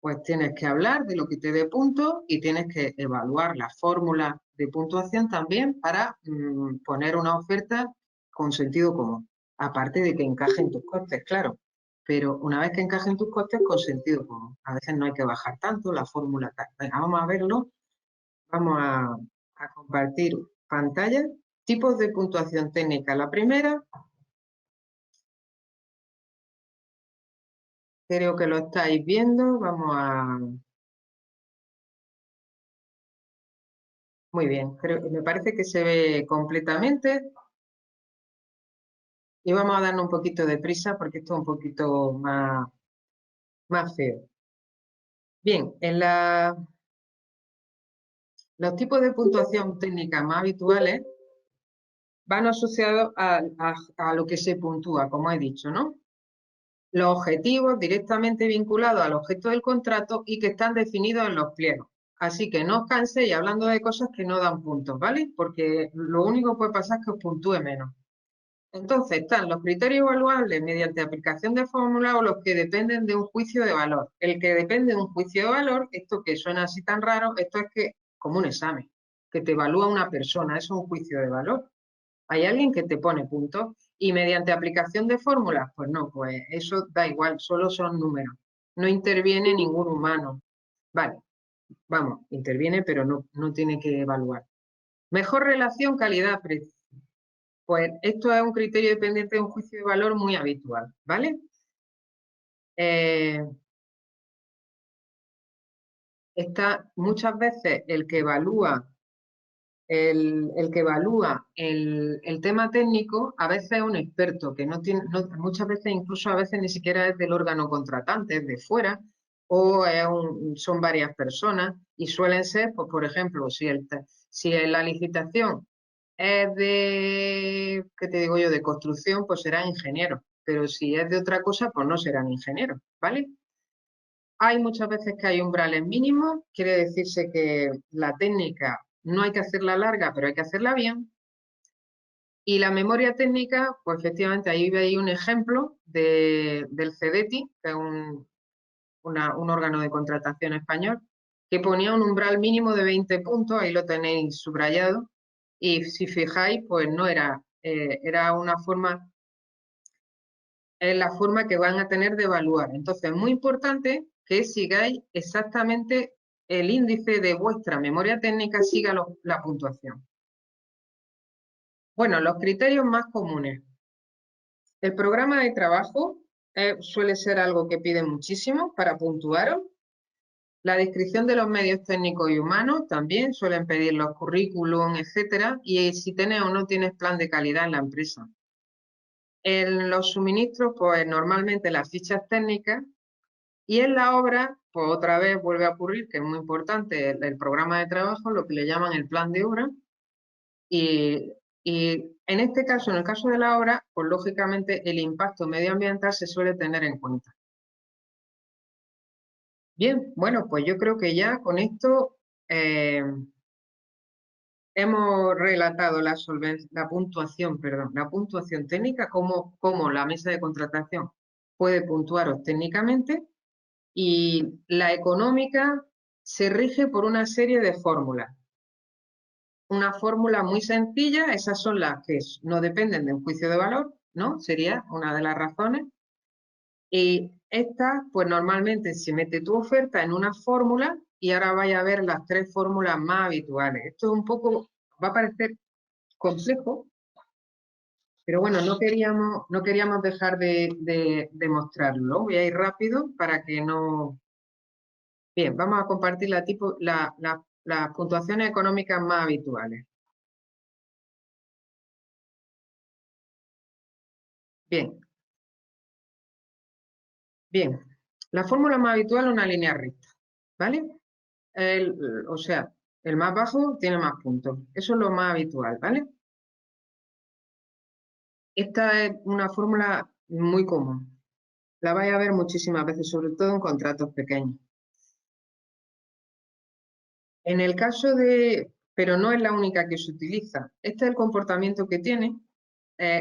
Pues tienes que hablar de lo que te dé punto y tienes que evaluar la fórmula de puntuación también para poner una oferta con sentido común. Aparte de que encaje en tus costes, claro. Pero una vez que encaje en tus costes, con sentido común. A veces no hay que bajar tanto la fórmula tal. Venga, vamos a verlo. Vamos a compartir pantalla. Tipos de puntuación técnica. La primera, creo que lo estáis viendo. Vamos a... Muy bien, me parece que se ve completamente. Y vamos a darnos un poquito de prisa porque esto es un poquito más feo. Bien, los tipos de puntuación técnica más habituales van asociados a lo que se puntúa, como he dicho, ¿no? Los objetivos directamente vinculados al objeto del contrato y que están definidos en los pliegos. Así que no os canséis hablando de cosas que no dan puntos, ¿vale? Porque lo único que puede pasar es que os puntúe menos. Entonces están los criterios evaluables mediante aplicación de fórmula o los que dependen de un juicio de valor. El que depende de un juicio de valor, esto que suena así tan raro, esto es que como un examen, que te evalúa una persona, eso es un juicio de valor. Hay alguien que te pone puntos y mediante aplicación de fórmulas, pues no, pues eso da igual, solo son números. No interviene ningún humano. Vale, vamos, interviene pero no tiene que evaluar. Mejor relación calidad-precio. Pues esto es un criterio dependiente de un juicio de valor muy habitual, ¿vale? Está muchas veces el que evalúa el tema técnico, a veces es un experto que no tiene, muchas veces incluso a veces ni siquiera es del órgano contratante, es de fuera, o son varias personas y suelen ser, pues, por ejemplo, si la licitación es de, ¿qué te digo yo?, de construcción, pues será ingeniero, pero si es de otra cosa, pues no serán ingenieros, ¿vale? Hay muchas veces que hay umbrales mínimos, quiere decirse que la técnica no hay que hacerla larga, pero hay que hacerla bien. Y la memoria técnica, pues efectivamente ahí veis un ejemplo del CEDETI, que es un órgano de contratación español, que ponía un umbral mínimo de 20 puntos, ahí lo tenéis subrayado, y si fijáis, pues no era, era una forma, es la forma que van a tener de evaluar. Entonces, es muy importante que sigáis exactamente el índice de vuestra memoria técnica, siga la puntuación. Bueno, los criterios más comunes. El programa de trabajo suele ser algo que pide muchísimo para puntuaros. La descripción de los medios técnicos y humanos también suelen pedir los currículum, etcétera, y si tienes o no tienes plan de calidad en la empresa. En los suministros, pues normalmente las fichas técnicas, y en la obra, pues otra vez vuelve a ocurrir, que es muy importante, el programa de trabajo, lo que le llaman el plan de obra, y en este caso, en el caso de la obra, pues lógicamente el impacto medioambiental se suele tener en cuenta. Bien, bueno, pues yo creo que ya con esto hemos relatado la puntuación técnica, cómo la mesa de contratación puede puntuaros técnicamente, y la económica se rige por una serie de fórmulas. Una fórmula muy sencilla, esas son las que no dependen de un juicio de valor, ¿no? Sería una de las razones. Y esta, pues normalmente se mete tu oferta en una fórmula y ahora vais a ver las 3 fórmulas más habituales. Esto es un poco, va a parecer complejo, pero bueno, no queríamos dejar de mostrarlo. Voy a ir rápido para que no... Bien, vamos a compartir las puntuaciones económicas más habituales. Bien. Bien, la fórmula más habitual es una línea recta, ¿vale? O sea, el más bajo tiene más puntos. Eso es lo más habitual, ¿vale? Esta es una fórmula muy común. La vais a ver muchísimas veces, sobre todo en contratos pequeños. En el caso de... pero no es la única que se utiliza. Este es el comportamiento que tiene.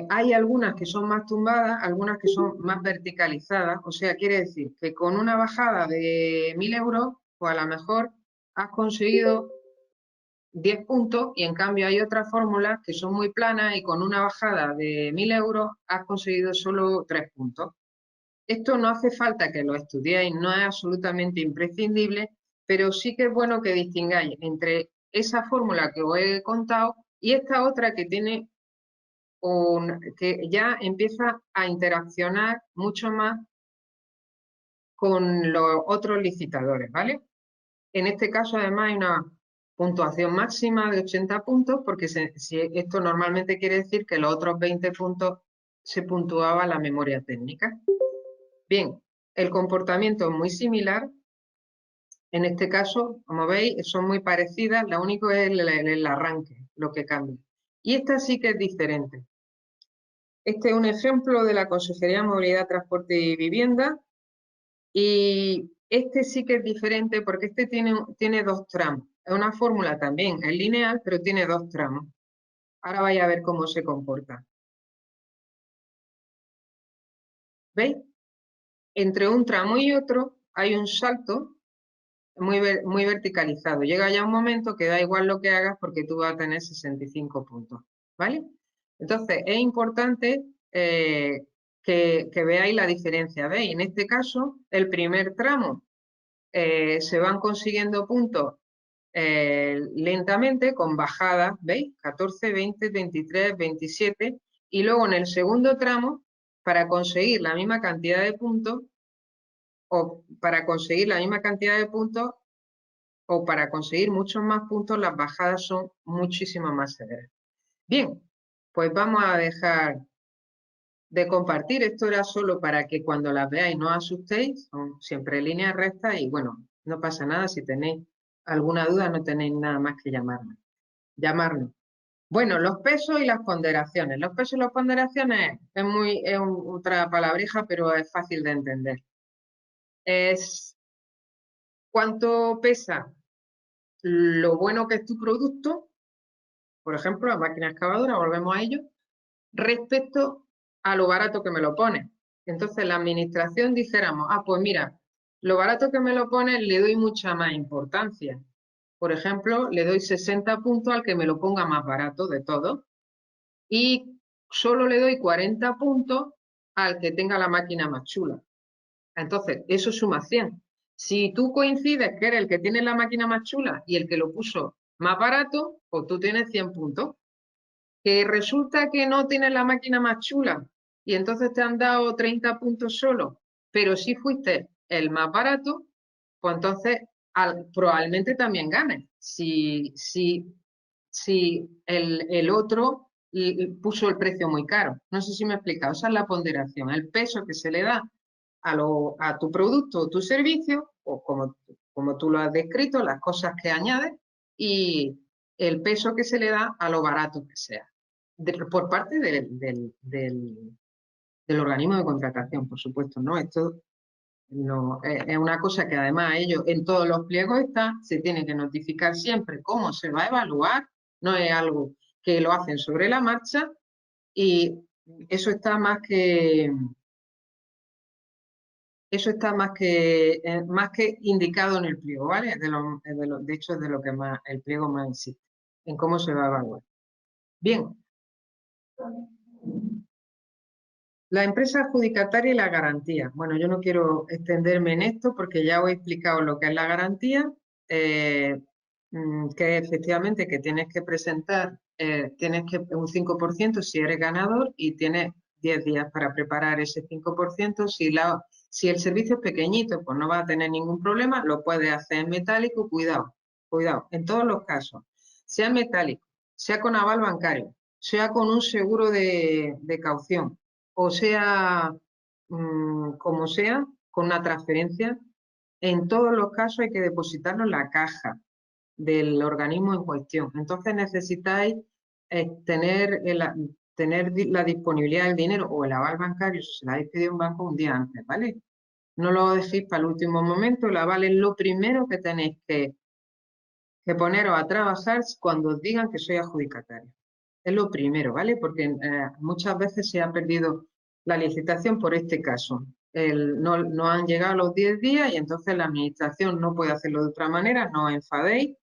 Hay algunas que son más tumbadas, algunas que son más verticalizadas. O sea, quiere decir que con una bajada de 1000 euros, pues a lo mejor has conseguido 10 puntos y en cambio hay otras fórmulas que son muy planas y con una bajada de 1.000 euros has conseguido solo 3 puntos. Esto no hace falta que lo estudiéis, no es absolutamente imprescindible, pero sí que es bueno que distingáis entre esa fórmula que os he contado y esta otra que tiene que ya empieza a interaccionar mucho más con los otros licitadores, ¿vale? En este caso, además, hay una puntuación máxima de 80 puntos, porque esto normalmente quiere decir que los otros 20 puntos se puntuaba la memoria técnica. Bien, el comportamiento es muy similar. En este caso, como veis, son muy parecidas, lo único es el arranque, lo que cambia. Y esta sí que es diferente. Este es un ejemplo de la Consejería de Movilidad, Transporte y Vivienda. Y este sí que es diferente porque este tiene 2 tramos. Es una fórmula también, es lineal, pero tiene 2 tramos. Ahora vais a ver cómo se comporta. ¿Veis? Entre un tramo y otro hay un salto muy verticalizado. Llega ya un momento que da igual lo que hagas porque tú vas a tener 65 puntos. ¿Vale? Entonces, es importante que veáis la diferencia. ¿Veis? En este caso, el primer tramo se van consiguiendo puntos lentamente con bajadas, ¿veis? 14, 20, 23, 27 y luego en el segundo tramo para conseguir la misma cantidad de puntos o para conseguir la misma cantidad de puntos o para conseguir muchos más puntos las bajadas son muchísimo más severas. Bien, pues vamos a dejar de compartir. Esto era solo para que cuando las veáis no os asustéis, son siempre líneas rectas y bueno, no pasa nada. Si tenéis alguna duda no tenéis nada más que llamarnos. Bueno, los pesos y las ponderaciones. Los pesos y las ponderaciones es otra palabrija, pero es fácil de entender. Es cuánto pesa lo bueno que es tu producto, por ejemplo, la máquina excavadora, volvemos a ello, respecto a lo barato que me lo pone. Entonces la administración dijéramos, pues mira, lo barato que me lo pone le doy mucha más importancia. Por ejemplo, le doy 60 puntos al que me lo ponga más barato de todo y solo le doy 40 puntos al que tenga la máquina más chula. Entonces, eso suma 100. Si tú coincides que eres el que tiene la máquina más chula y el que lo puso más barato, pues tú tienes 100 puntos. Que resulta que no tienes la máquina más chula y entonces te han dado 30 puntos solo, pero si fuiste el más barato, pues entonces probablemente también ganes. Si el otro puso el precio muy caro. No sé si me he explicado. Esa es la ponderación, el peso que se le da a tu producto o tu servicio, o como tú lo has descrito, las cosas que añades y el peso que se le da a lo barato que sea. Por parte del organismo de contratación, por supuesto, ¿no? Esto no, es una cosa que además ellos en todos los pliegos se tiene que notificar siempre cómo se va a evaluar, no es algo que lo hacen sobre la marcha y eso está más que indicado en el pliego, ¿vale? De hecho es de lo que más el pliego más insiste, en cómo se va a evaluar. Bien. La empresa adjudicataria y la garantía. Bueno, yo no quiero extenderme en esto porque ya os he explicado lo que es la garantía, que efectivamente que tienes que presentar, un 5% si eres ganador y tienes 10 días para preparar ese 5%. Si el servicio es pequeñito, pues no va a tener ningún problema, lo puedes hacer en metálico, cuidado, en todos los casos, sea en metálico, sea con aval bancario, sea con un seguro de caución, o sea, como sea, con una transferencia, en todos los casos hay que depositarlo en la caja del organismo en cuestión. Entonces necesitáis tener la disponibilidad del dinero o el aval bancario, si se la habéis pedido a un banco un día antes, ¿vale? No lo dejéis para el último momento, el aval es lo primero que tenéis que poneros a trabajar cuando os digan que soy adjudicatario. Es lo primero, ¿vale? Porque muchas veces se ha perdido la licitación por este caso. No han llegado los 10 días y entonces la administración no puede hacerlo de otra manera, no os enfadéis.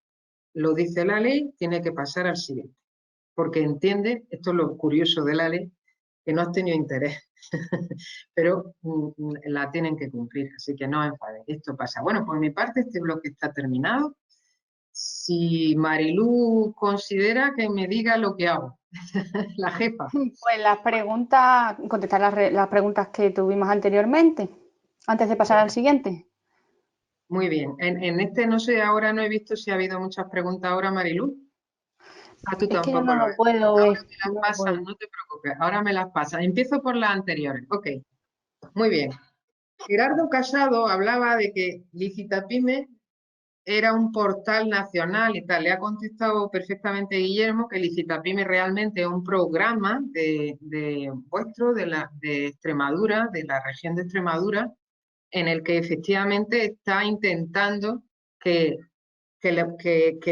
lo dice la ley, tiene que pasar al siguiente. Porque entiende, esto es lo curioso de la ley, que no has tenido interés, pero la tienen que cumplir, así que no enfades, esto pasa. Bueno, por mi parte este bloque está terminado. Si Marilú considera que me diga lo que hago, la jefa. Pues las preguntas, contestar las preguntas que tuvimos anteriormente, antes de pasar al siguiente. Muy bien, en este no sé, ahora no he visto si ha habido muchas preguntas ahora, Marilú. Ah, tú Es que yo tampoco no lo lo ves. puedo Ahora ver. me las No lo pasas, puedo. no te preocupes, ahora me las pasas. Empiezo por las anteriores. Ok, muy bien. Gerardo Casado hablaba de que Licitapyme era un portal nacional y tal. Le ha contestado perfectamente Guillermo que Licitapyme realmente es un programa de vuestro, de Extremadura, de la región de Extremadura, en el que efectivamente está intentando que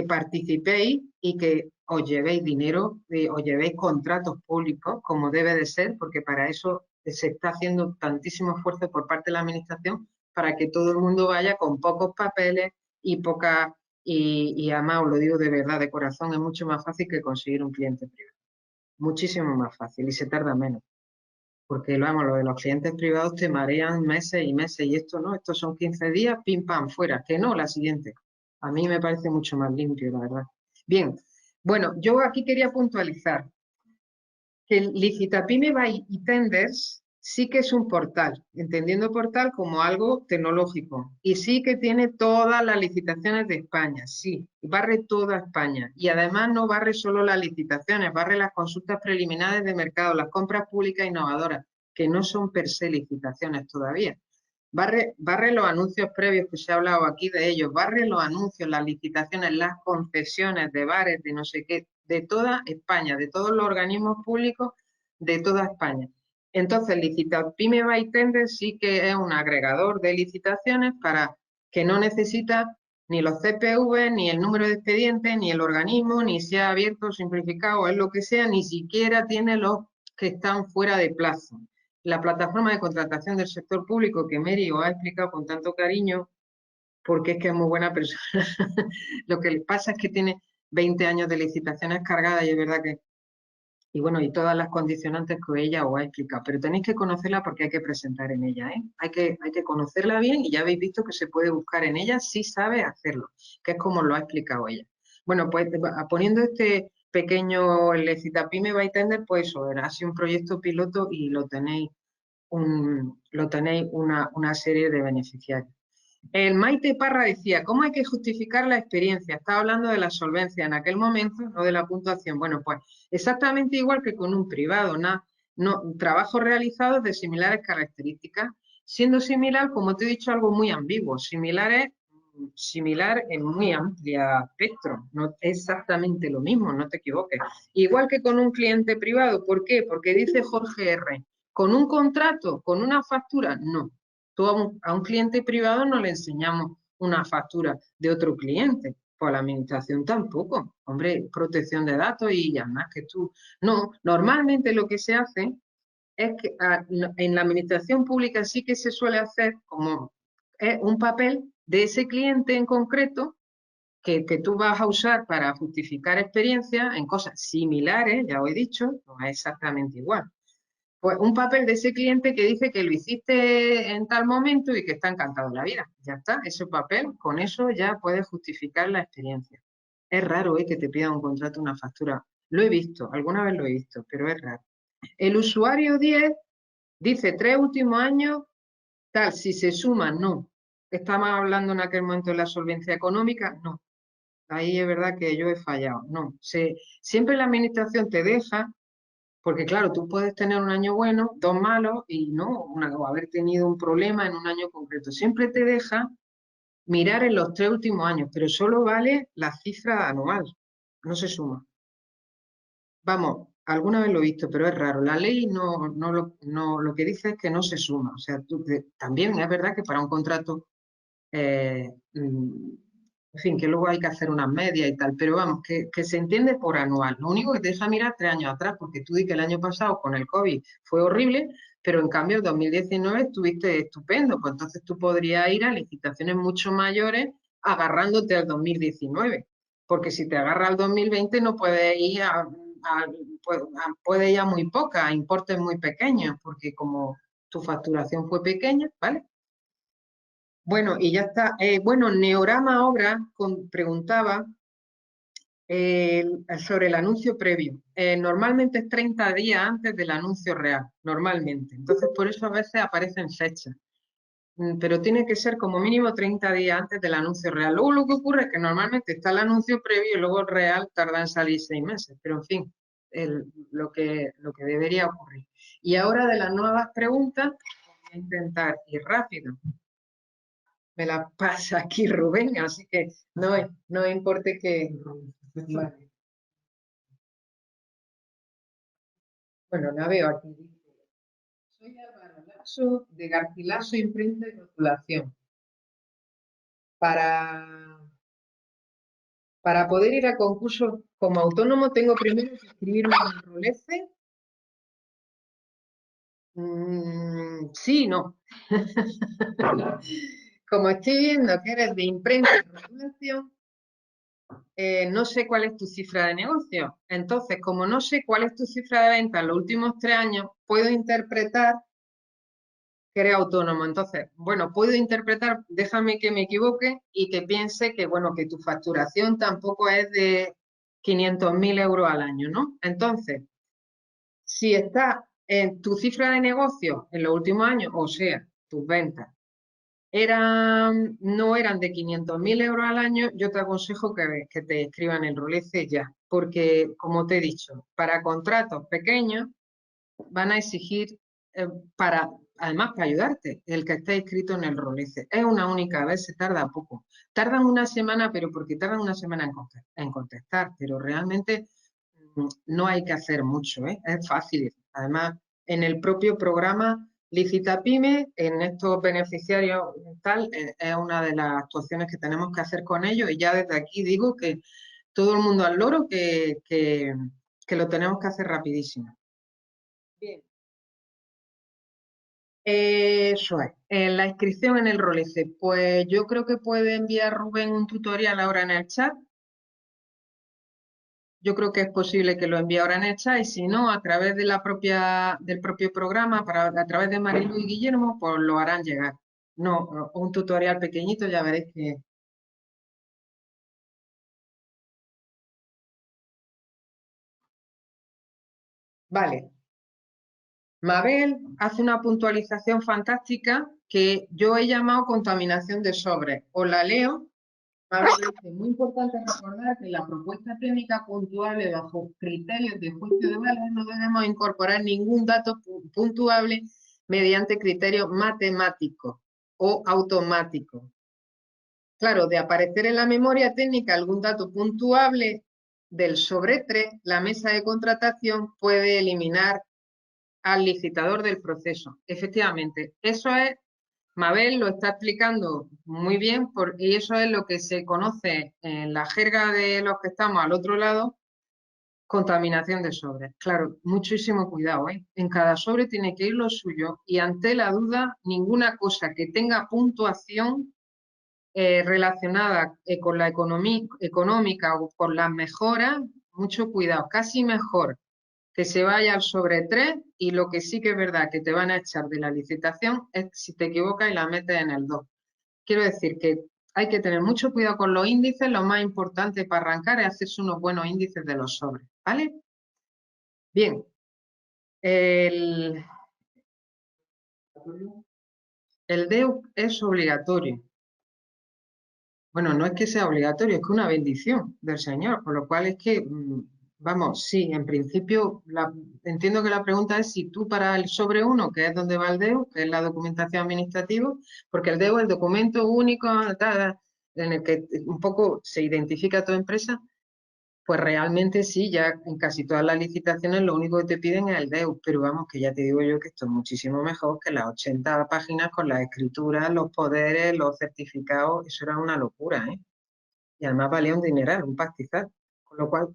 participéis y que os llevéis dinero, os llevéis contratos públicos, como debe de ser, porque para eso se está haciendo tantísimo esfuerzo por parte de la administración para que todo el mundo vaya con pocos papeles y poca, y además os lo digo de verdad, de corazón, es mucho más fácil que conseguir un cliente privado. Muchísimo más fácil y se tarda menos. Porque vamos, lo de los clientes privados te marean meses y meses, y esto no, estos son 15 días, pim pam, fuera, que no, la siguiente. A mí me parece mucho más limpio, la verdad. Bien, bueno, yo aquí quería puntualizar que el Licitapyme by eTenders sí que es un portal, entendiendo portal como algo tecnológico, y sí que tiene todas las licitaciones de España, sí, barre toda España, y además no barre solo las licitaciones, barre las consultas preliminares de mercado, las compras públicas innovadoras, que no son per se licitaciones todavía. Barre los anuncios previos, que se ha hablado aquí de ellos, barre los anuncios, las licitaciones, las concesiones de bares, de no sé qué, de toda España, de todos los organismos públicos de toda España. Entonces, Licitapyme by Tenders sí que es un agregador de licitaciones para que no necesita ni los CPV, ni el número de expedientes, ni el organismo, ni sea abierto, simplificado, o es lo que sea, ni siquiera tiene los que están fuera de plazo. La plataforma de contratación del sector público que Mary os ha explicado con tanto cariño, porque es que es muy buena persona. Lo que le pasa es que tiene 20 años de licitaciones cargadas y es verdad que, y bueno, y todas las condicionantes que ella os ha explicado, pero tenéis que conocerla porque hay que presentar en ella, ¿eh? Hay que conocerla bien y ya habéis visto que se puede buscar en ella si sabe hacerlo, que es como lo ha explicado ella. Bueno, pues poniendo este pequeño Licitapyme by Tender, pues eso, era así un proyecto piloto y lo tenéis una serie de beneficiarios. El Maite Parra decía, ¿cómo hay que justificar la experiencia? Estaba hablando de la solvencia en aquel momento, no de la puntuación. Bueno, pues exactamente igual que con un privado, trabajos realizados de similares características, siendo similar, como te he dicho, algo muy ambiguo. Similar en muy amplia espectro, no es exactamente lo mismo, no te equivoques. Igual que con un cliente privado, ¿por qué? Porque dice Jorge R., ¿con un contrato, con una factura? No. Tú a un cliente privado no le enseñamos una factura de otro cliente, pues a la administración tampoco. Hombre, protección de datos y además que tú... No, normalmente lo que se hace es que en la administración pública sí que se suele hacer como un papel de ese cliente en concreto que tú vas a usar para justificar experiencia en cosas similares, ya os he dicho, no es exactamente igual. Pues un papel de ese cliente que dice que lo hiciste en tal momento y que está encantado de la vida. Ya está, ese papel, con eso ya puedes justificar la experiencia. Es raro que te pidan un contrato, una factura. Lo he visto, alguna vez lo he visto, pero es raro. El usuario 10 dice 3 últimos años, tal, si se suma, no. Estamos hablando en aquel momento de la solvencia económica, no. Ahí es verdad que yo he fallado, no. Siempre la administración te deja. Porque claro, tú puedes tener un año bueno, 2 malos y no, o haber tenido un problema en un año concreto. Siempre te deja mirar en los 3 últimos años, pero solo vale la cifra anual, no se suma. Vamos, alguna vez lo he visto, pero es raro. La ley lo que dice es que no se suma. O sea, también es verdad que para un contrato en fin, que luego hay que hacer unas medias y tal, pero vamos, que se entiende por anual. Lo único que te deja mirar 3 años atrás, porque tú di que el año pasado con el COVID fue horrible, pero en cambio el 2019 estuviste estupendo, pues entonces tú podrías ir a licitaciones mucho mayores agarrándote al 2019. porque si te agarra al 2020 no puedes ir puede ir a muy poca, a importes muy pequeños, porque como tu facturación fue pequeña, ¿vale? Bueno, y ya está. Bueno, Neorama Obra preguntaba sobre el anuncio previo. Normalmente es 30 días antes del anuncio real, normalmente. Entonces, por eso a veces aparecen fechas. Pero tiene que ser como mínimo 30 días antes del anuncio real. Luego lo que ocurre es que normalmente está el anuncio previo y luego el real tarda en salir 6 meses. Pero en fin, lo que debería ocurrir. Y ahora de las nuevas preguntas, voy a intentar ir rápido. Me la pasa aquí Rubén, así que no importe que... Vale. Bueno, la veo aquí. Soy Álvaro Lasso, de Garcilaso Imprenta y Rotulación. Para poder ir a concursos como autónomo tengo primero que inscribirme en el ROLECE. Sí, no. Como estoy viendo que eres de imprenta y rotulación, no sé cuál es tu cifra de negocio. Entonces, como no sé cuál es tu cifra de venta en los últimos 3 años, puedo interpretar que eres autónomo. Entonces, bueno, puedo interpretar, déjame que me equivoque y que piense que, bueno, que tu facturación tampoco es de 500.000 euros al año, ¿no? Entonces, si está en tu cifra de negocio en los últimos años, o sea, tus ventas, no eran de 500.000 euros al año, yo te aconsejo que te escriban el ROLECE ya, porque, como te he dicho, para contratos pequeños van a exigir, además para ayudarte, el que esté inscrito en el ROLECE. Es una única vez, se tarda poco. Tardan una semana, pero porque tardan una semana en contestar, pero realmente no hay que hacer mucho, ¿eh? Es fácil. Además, en el propio programa Licita Pyme, en estos beneficiarios tal, es una de las actuaciones que tenemos que hacer con ellos, y ya desde aquí digo que todo el mundo al loro que lo tenemos que hacer rapidísimo. Bien. Eso es. La inscripción en el ROLECE. Pues yo creo que puede enviar Rubén un tutorial ahora en el chat. Yo creo que es posible que lo envíe ahora en el chat, y si no, a través de del propio programa, a través de Marilu y Guillermo, pues lo harán llegar. No, un tutorial pequeñito, ya veréis que... Vale. Mabel hace una puntualización fantástica que yo he llamado contaminación de sobres. Os la leo. Mabel dice, muy importante recordar que en la propuesta técnica puntuable bajo criterios de juicio de valor no debemos incorporar ningún dato puntuable mediante criterios matemáticos o automáticos. Claro, de aparecer en la memoria técnica algún dato puntuable del sobre 3, la mesa de contratación puede eliminar al licitador del proceso. Efectivamente, eso es, Mabel lo está explicando muy bien, y eso es lo que se conoce en la jerga de los que estamos al otro lado, contaminación de sobres. Claro, muchísimo cuidado, ¿eh? En cada sobre tiene que ir lo suyo, y ante la duda, ninguna cosa que tenga puntuación relacionada con la económica o con las mejoras, mucho cuidado, casi mejor que se vaya al sobre 3, y lo que sí que es verdad que te van a echar de la licitación es si te equivocas y la metes en el 2. Quiero decir que hay que tener mucho cuidado con los índices, lo más importante para arrancar es hacerse unos buenos índices de los sobres, ¿vale? Bien, el DEU es obligatorio. Bueno, no es que sea obligatorio, es que una bendición del Señor, por lo cual es que, vamos, sí, en principio, entiendo que la pregunta es si tú para el sobre 1, que es donde va el DEU, que es la documentación administrativa, porque el DEU es el documento único en el que un poco se identifica tu empresa, pues realmente sí, ya en casi todas las licitaciones lo único que te piden es el DEU, pero vamos, que ya te digo yo que esto es muchísimo mejor que las 80 páginas con las escrituras, los poderes, los certificados, eso era una locura, ¿eh? Y además valía un dineral, un pastizal, con lo cual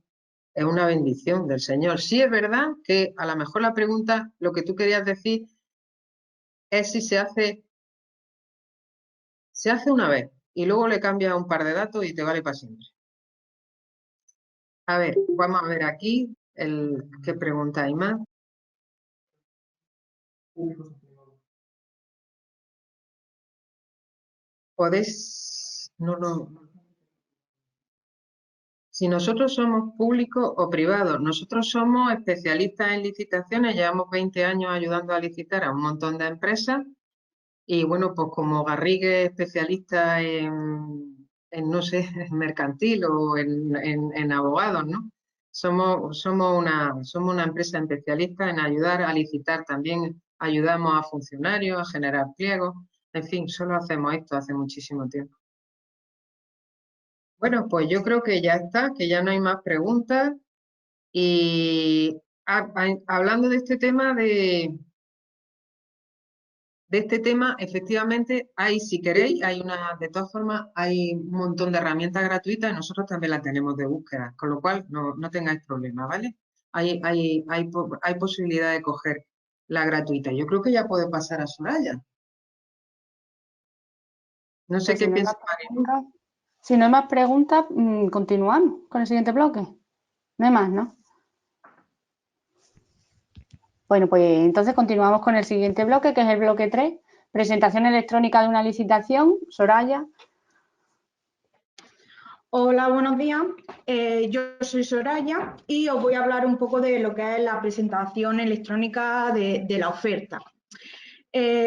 es una bendición del Señor. Sí es verdad que a lo mejor la pregunta, lo que tú querías decir, es si se hace una vez y luego le cambias un par de datos y te vale para siempre. A ver, vamos a ver aquí qué pregunta hay más. Podéis, no. Si nosotros somos públicos o privados, nosotros somos especialistas en licitaciones, llevamos 20 años ayudando a licitar a un montón de empresas y bueno, pues como Garrigue es especialista no sé, en mercantil o en abogados, ¿no? Somos una empresa especialista en ayudar a licitar, también ayudamos a funcionarios a generar pliegos, en fin, solo hacemos esto hace muchísimo tiempo. Bueno, pues yo creo que ya está, que ya no hay más preguntas. Y hablando de este tema, efectivamente, si queréis, de todas formas, hay un montón de herramientas gratuitas y nosotros también las tenemos de búsqueda, con lo cual no tengáis problema, ¿vale? Hay posibilidad de coger la gratuita. Yo creo que ya puede pasar a Soraya. No sé Pues qué si no hay más piensa Marilu. preguntas, si no hay más preguntas, continuamos con el siguiente bloque. No hay más, ¿no? Bueno, pues entonces continuamos con el siguiente bloque, que es el bloque 3, presentación electrónica de una licitación. Soraya. Hola, buenos días. Yo soy Soraya y os voy a hablar un poco de lo que es la presentación electrónica de la oferta.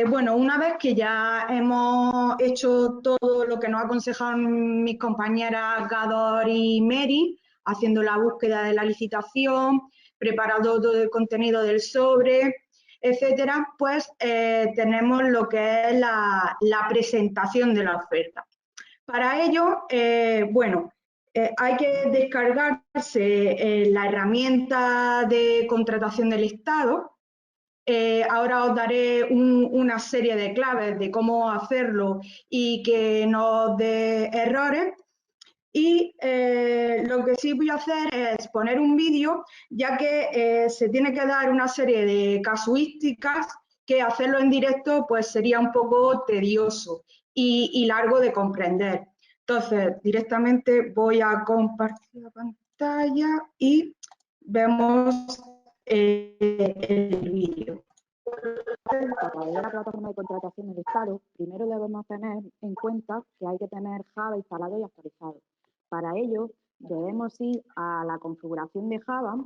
Bueno, una vez que ya hemos hecho todo lo que nos aconsejan mis compañeras Gador y Mary, haciendo la búsqueda de la licitación, preparado todo el contenido del sobre, etcétera, pues tenemos lo que es la presentación de la oferta. Para ello, hay que descargarse la herramienta de contratación del Estado. Ahora os daré una serie de claves de cómo hacerlo y que no dé errores. Y lo que sí voy a hacer es poner un vídeo, ya que se tiene que dar una serie de casuísticas que hacerlo en directo pues sería un poco tedioso y largo de comprender. Entonces, directamente voy a compartir la pantalla y vemos el vídeo. Para ver la plataforma de contratación del Estado, primero debemos tener en cuenta que hay que tener Java instalado y actualizado. Para ello, debemos ir a la configuración de Java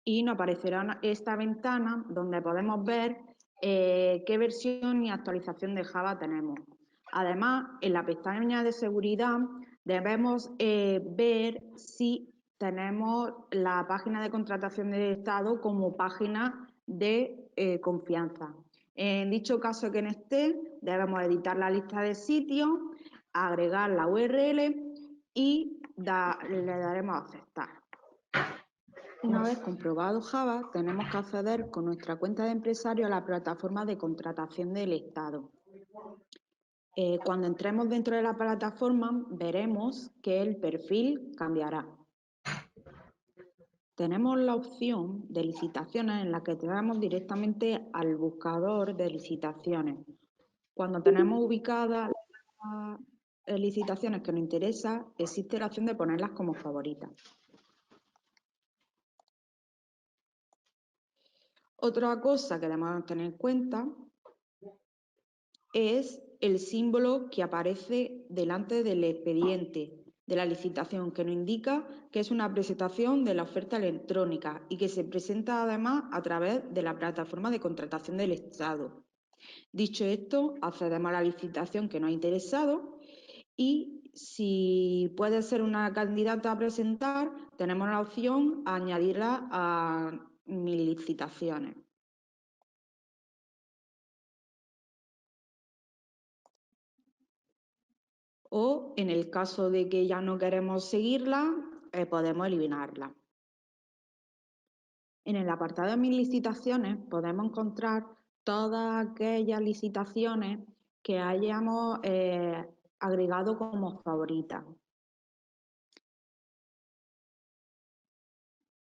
y nos aparecerá esta ventana donde podemos ver qué versión y actualización de Java tenemos. Además, en la pestaña de seguridad debemos ver si tenemos la página de contratación del Estado como página de confianza. En dicho caso que no esté, debemos editar la lista de sitios, agregar la URL y le daremos a aceptar. Una vez comprobado Java, tenemos que acceder con nuestra cuenta de empresario a la plataforma de contratación del Estado. Cuando entremos dentro de la plataforma, veremos que el perfil cambiará. Tenemos la opción de licitaciones en la que tenemos directamente al buscador de licitaciones. Cuando tenemos ubicadas las licitaciones que nos interesan, existe la opción de ponerlas como favoritas. Otra cosa que debemos tener en cuenta es el símbolo que aparece delante del expediente de la licitación, que nos indica que es una presentación de la oferta electrónica y que se presenta además a través de la plataforma de contratación del Estado. Dicho esto, accedemos a la licitación que nos ha interesado y si puede ser una candidata a presentar, tenemos la opción a añadirla a mis licitaciones. O en el caso de que ya no queremos seguirla, podemos eliminarla. En el apartado de mis licitaciones podemos encontrar todas aquellas licitaciones que hayamos agregado como favoritas.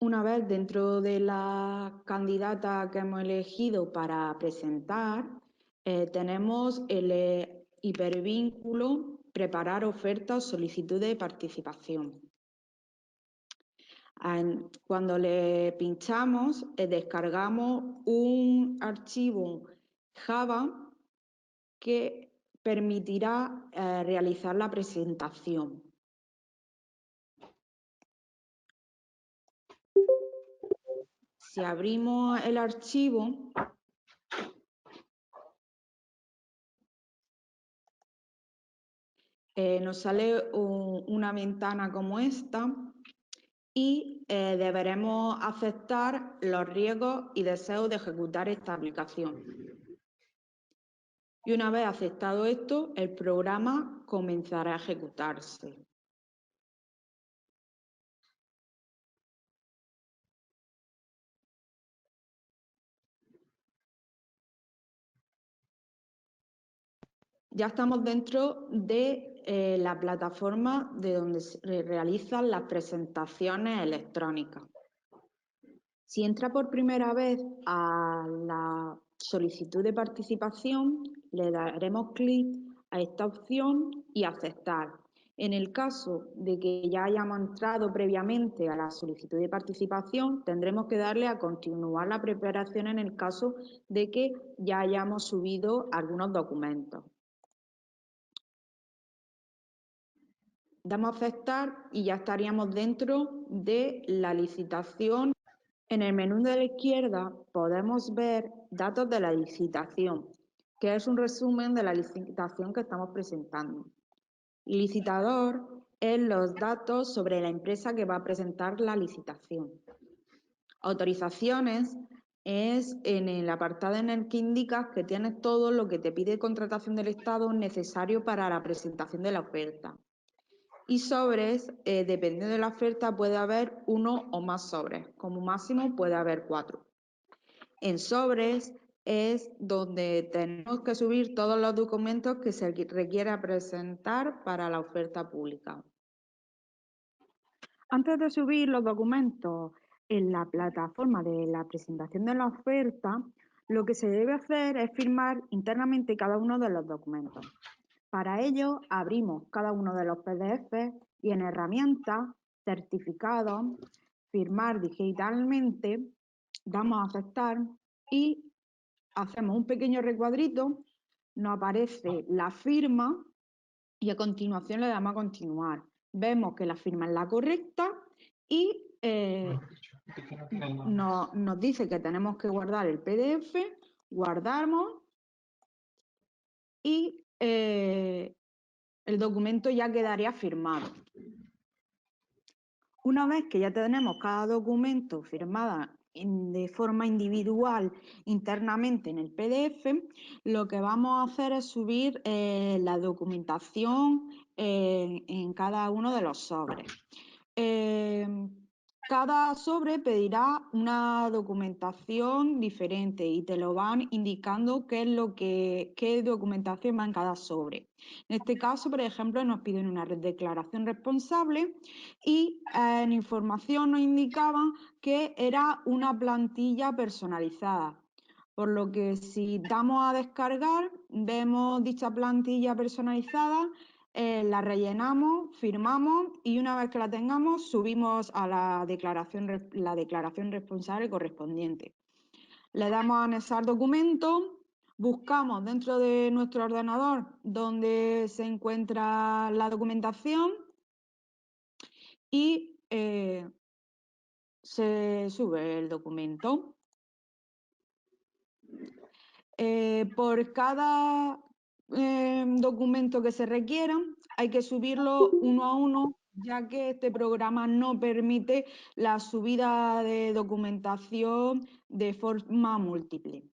Una vez dentro de la candidata que hemos elegido para presentar, tenemos el hipervínculo preparar oferta o solicitud de participación. Cuando le pinchamos, descargamos un archivo Java que permitirá realizar la presentación. Si abrimos el archivo, nos sale una ventana como esta y deberemos aceptar los riesgos y deseos de ejecutar esta aplicación. Y una vez aceptado esto, el programa comenzará a ejecutarse. Ya estamos dentro de la plataforma de donde se realizan las presentaciones electrónicas. Si entra por primera vez a la solicitud de participación, le daremos clic a esta opción y aceptar. En el caso de que ya hayamos entrado previamente a la solicitud de participación, tendremos que darle a continuar la preparación en el caso de que ya hayamos subido algunos documentos. Damos a aceptar y ya estaríamos dentro de la licitación. En el menú de la izquierda podemos ver datos de la licitación, que es un resumen de la licitación que estamos presentando. Licitador es los datos sobre la empresa que va a presentar la licitación. Autorizaciones es en el apartado en el que indicas que tienes todo lo que te pide contratación del Estado necesario para la presentación de la oferta. Y sobres, dependiendo de la oferta, puede haber uno o más sobres. Como máximo puede haber 4. En sobres es donde tenemos que subir todos los documentos que se requiera presentar para la oferta pública. Antes de subir los documentos en la plataforma de la presentación de la oferta, lo que se debe hacer es firmar internamente cada uno de los documentos. Para ello, abrimos cada uno de los PDF y en herramientas, certificados, firmar digitalmente, damos a aceptar y hacemos un pequeño recuadrito, nos aparece la firma y a continuación le damos a continuar. Vemos que la firma es la correcta y nos dice que tenemos que guardar el PDF, guardamos y el documento ya quedaría firmado. Una vez que ya tenemos cada documento firmado de forma individual internamente en el PDF, lo que vamos a hacer es subir la documentación en cada uno de los sobres. Cada sobre pedirá una documentación diferente y te lo van indicando qué documentación va en cada sobre. En este caso, por ejemplo, nos piden una declaración responsable y en información nos indicaban que era una plantilla personalizada. Por lo que si damos a descargar, vemos dicha plantilla personalizada, la rellenamos, firmamos y una vez que la tengamos subimos a la declaración responsable correspondiente. Le damos a anexar documento, buscamos dentro de nuestro ordenador donde se encuentra la documentación y se sube el documento. Por cada documento que se requiera, hay que subirlo uno a uno, ya que este programa no permite la subida de documentación de forma múltiple.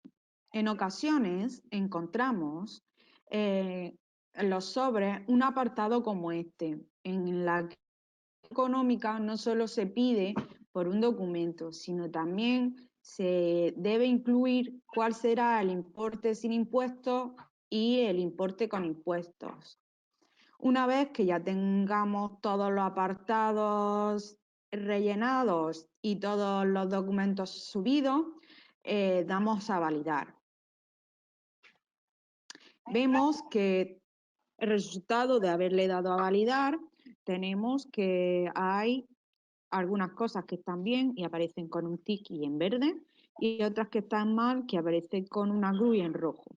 En ocasiones encontramos en los sobres un apartado como este, en la económica no solo se pide por un documento, sino también se debe incluir cuál será el importe sin impuestos y el importe con impuestos. Una vez que ya tengamos todos los apartados rellenados y todos los documentos subidos, damos a validar. Vemos que el resultado de haberle dado a validar, tenemos que hay algunas cosas que están bien y aparecen con un tic y en verde, y otras que están mal que aparecen con una cruz y en rojo.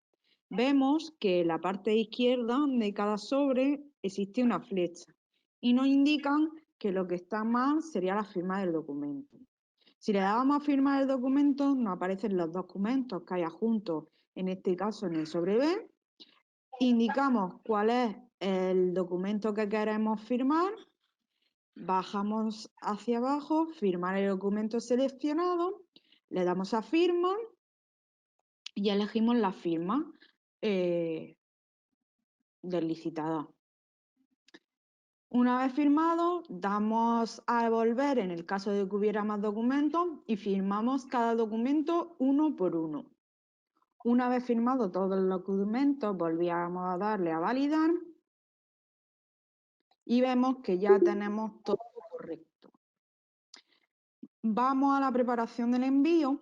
Vemos que en la parte izquierda de cada sobre existe una flecha y nos indican que lo que está mal sería la firma del documento. Si le damos a firmar el documento, nos aparecen los documentos que hay adjuntos, en este caso en el sobre B. Indicamos cuál es el documento que queremos firmar, bajamos hacia abajo, firmar el documento seleccionado, le damos a firma y elegimos la firma del licitador. Una vez firmado, damos a devolver en el caso de que hubiera más documentos y firmamos cada documento uno por uno. Una vez firmado todos los documentos, volvíamos a darle a validar y vemos que ya tenemos todo correcto. Vamos a la preparación del envío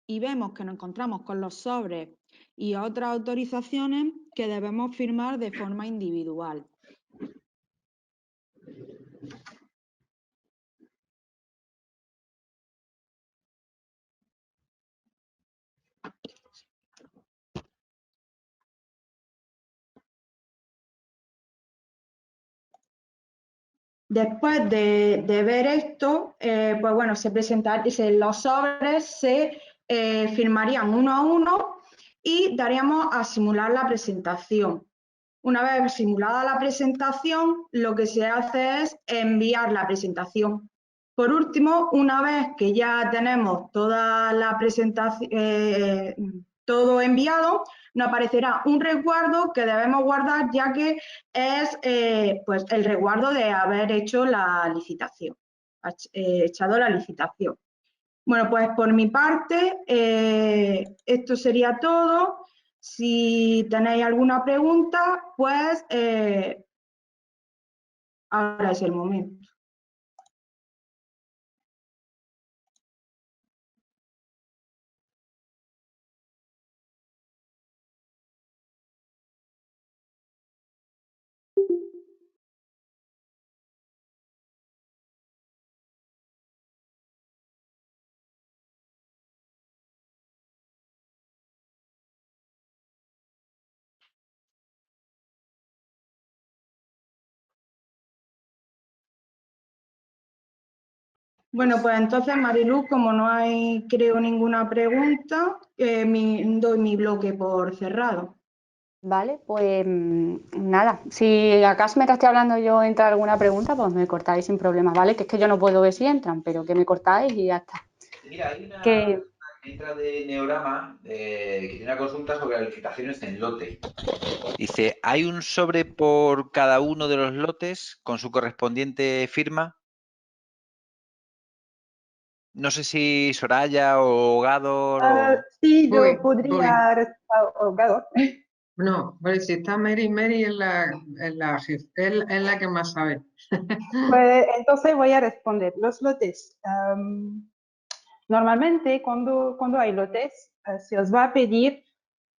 y vemos que nos encontramos con los sobres y otras autorizaciones que debemos firmar de forma individual. Después de ver esto, pues bueno, los sobres se firmarían uno a uno y daríamos a simular la presentación. Una vez simulada la presentación, lo que se hace es enviar la presentación. Por último, una vez que ya tenemos toda la presentación, todo enviado, nos aparecerá un resguardo que debemos guardar, ya que es pues el resguardo de haber hecho la licitación, echado la licitación. Bueno, pues por mi parte, esto sería todo. Si tenéis alguna pregunta, pues ahora es el momento. Bueno, pues entonces, Mariluz, como no hay, creo, ninguna pregunta, doy mi bloque por cerrado. Vale, pues nada, si acaso me estoy hablando yo entra alguna pregunta, pues me cortáis sin problemas, ¿vale? Que es que yo no puedo ver si entran, pero que me cortáis y ya está. Mira, hay una que entra de Neorama que tiene una consulta sobre las licitaciones en lote. Dice, ¿hay un sobre por cada uno de los lotes con su correspondiente firma? No sé si Soraya o Gador o... Sí, yo podría Gador. No, vale, si está Mary es la que más sabe. Pues entonces voy a responder. Los lotes. Normalmente cuando hay lotes, se os va a pedir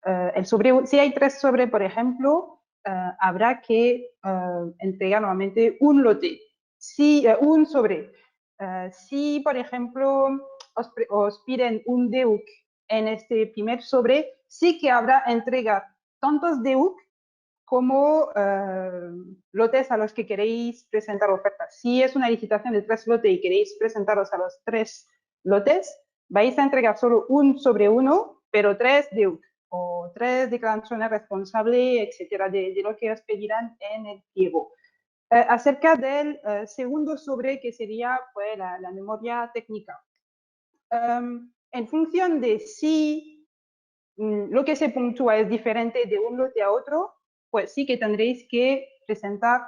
el sobre. Si hay 3 sobre, por ejemplo, habrá que entregar normalmente un lote. Si, un sobre. Si, por ejemplo, os piden un DEUC en este primer sobre, sí que habrá entregar tantos DEUC como lotes a los que queréis presentar ofertas. Si es una licitación de 3 lotes y queréis presentaros a los 3 lotes, vais a entregar solo un sobre uno, pero 3 DEUC o 3 declaraciones responsables, etcétera, de lo que os pedirán en el pliego. Acerca del segundo sobre, que sería pues, la memoria técnica. En función de si lo que se puntúa es diferente de un lote a otro, pues sí que tendréis que presentar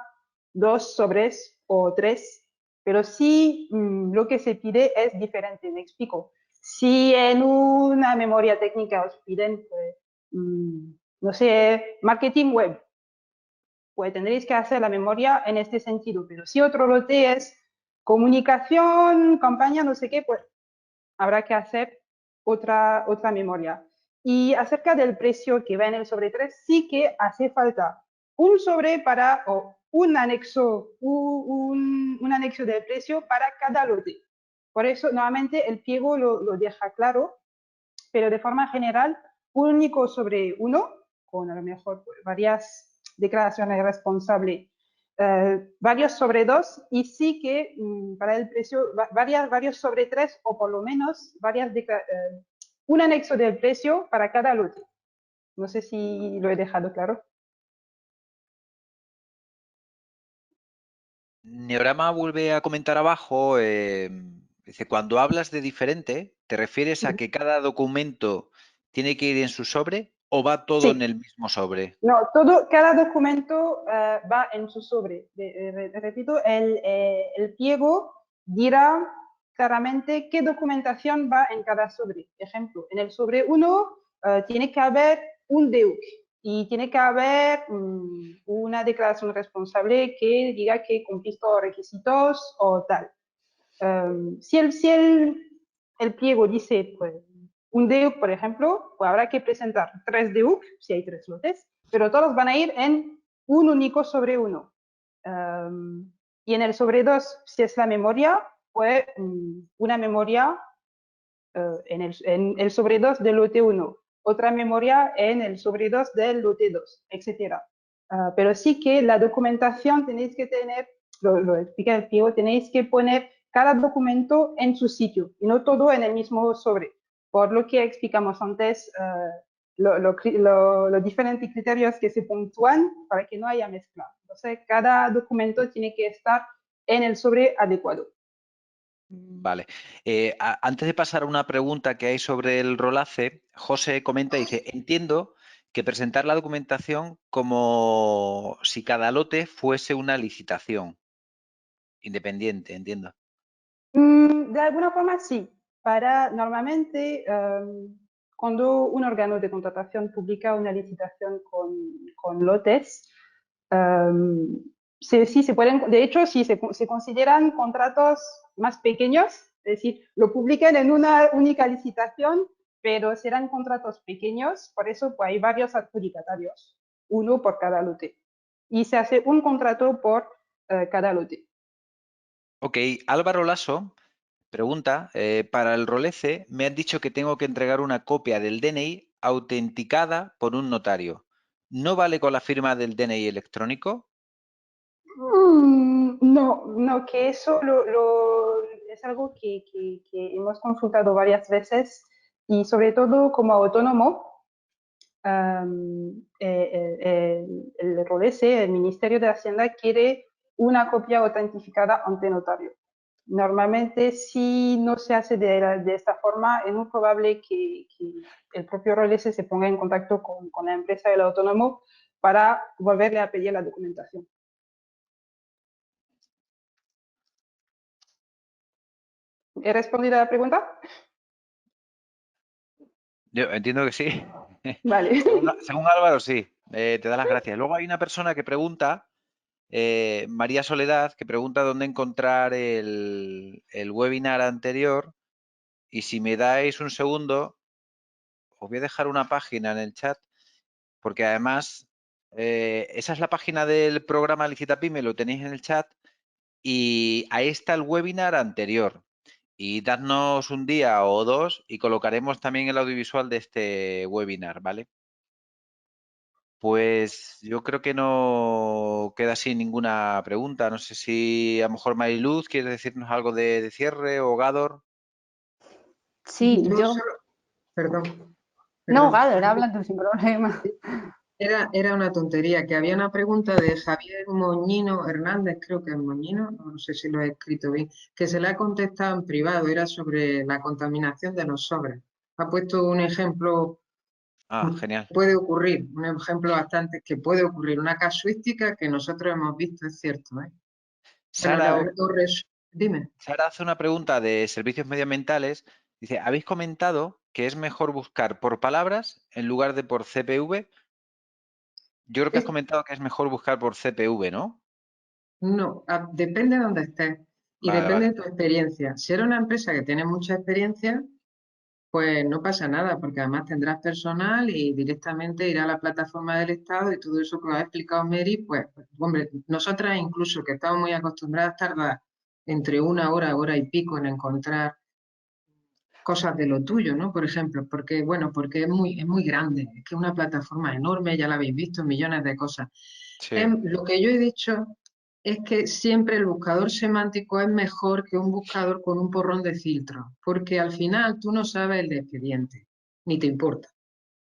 2 sobres o 3, pero si lo que se pide es diferente, me explico. Si en una memoria técnica os piden, pues, no sé, marketing web, pues tendréis que hacer la memoria en este sentido, pero si otro lote es comunicación, campaña, no sé qué, pues habrá que hacer otra memoria. Y acerca del precio que va en el sobre 3, sí que hace falta un sobre para, o un anexo, un anexo del precio para cada lote. Por eso, nuevamente, el pliego lo deja claro, pero de forma general, único sobre uno, con a lo mejor varias declaraciones responsables, varios sobre dos, y sí que para el precio, varios sobre tres, o por lo menos un anexo del precio para cada lote. No sé si lo he dejado claro. Neorama vuelve a comentar abajo, dice, cuando hablas de diferente, ¿te refieres a que cada documento tiene que ir en su sobre o va todo en Sí. el mismo sobre? No, cada documento va en su sobre. Repito, el pliego dirá claramente qué documentación va en cada sobre. Ejemplo, en el sobre 1 tiene que haber un DEUC y tiene que haber una declaración responsable que diga que cumplís todos los requisitos o tal. Si el pliego dice pues, un DEUC, por ejemplo, pues habrá que presentar 3 DEUC, si hay 3 lotes, pero todos van a ir en un único sobre 1. Y en el sobre 2, si es la memoria, pues una memoria en el sobre 2 del lote 1, otra memoria en el sobre 2 del lote 2, etc. Pero sí que la documentación tenéis que tener, lo explica el pliego, tenéis que poner cada documento en su sitio y no todo en el mismo sobre. Por lo que explicamos antes, los diferentes criterios que se puntúan para que no haya mezcla. Entonces, cada documento tiene que estar en el sobre adecuado. Vale. Antes de pasar a una pregunta que hay sobre el rolace, José comenta y dice, entiendo que presentar la documentación como si cada lote fuese una licitación independiente, entiendo. De alguna forma sí. Normalmente, cuando un órgano de contratación publica una licitación con lotes, sí se pueden, de hecho, sí se consideran contratos más pequeños, es decir, lo publican en una única licitación, pero serán contratos pequeños, por eso pues, hay varios adjudicatarios, uno por cada lote. Y se hace un contrato por cada lote. Ok, Álvaro Lasso pregunta, para el rolece me han dicho que tengo que entregar una copia del DNI autenticada por un notario. ¿No vale con la firma del DNI electrónico? No, que eso es algo que hemos consultado varias veces y sobre todo como autónomo, el ROLESE, el Ministerio de Hacienda, quiere una copia autentificada ante notario. Normalmente, si no se hace de esta forma, es muy probable que el propio ROLESE se ponga en contacto con la empresa del autónomo para volverle a pedir la documentación. ¿He respondido a la pregunta? Yo entiendo que sí. Vale. Según Álvaro, sí. Te da las gracias. Luego hay una persona que pregunta, María Soledad, que pregunta dónde encontrar el webinar anterior. Y si me dais un segundo, os voy a dejar una página en el chat, porque además esa es la página del programa Licitapyme, lo tenéis en el chat, y ahí está el webinar anterior. Y dadnos un día o dos y colocaremos también el audiovisual de este webinar, ¿vale? Pues yo creo que no queda sin ninguna pregunta. No sé si a lo mejor Mariluz quiere decirnos algo de cierre o Gador. Sí, yo... Perdón. No, Gador, habla tú sin problema. Era una tontería, que había una pregunta de Javier Moñino Hernández, creo que es Moñino, no sé si lo he escrito bien, que se le ha contestado en privado, era sobre la contaminación de los sobres. Ha puesto un ejemplo, Genial. puede ocurrir, un ejemplo bastante que puede ocurrir, una casuística que nosotros hemos visto, es cierto, ¿eh? Sara, Dime. Sara hace una pregunta de servicios medioambientales. Dice, ¿habéis comentado que es mejor buscar por palabras en lugar de por CPV? Yo creo que has comentado que es mejor buscar por CPV, ¿no? No, depende de dónde estés y Vale, depende vale. de tu experiencia. Si eres una empresa que tiene mucha experiencia, pues no pasa nada, porque además tendrás personal y directamente irá a la plataforma del Estado y todo eso que os ha explicado Mary, pues, hombre, nosotras incluso que estamos muy acostumbradas tardar entre una hora, hora y pico en encontrar cosas de lo tuyo, ¿no? Por ejemplo, porque, bueno, porque es muy grande, es que es una plataforma enorme, ya la habéis visto, millones de cosas. Sí. Lo que yo he dicho es que siempre el buscador semántico es mejor que un buscador con un porrón de filtros, porque al final tú no sabes el de expediente, ni te importa.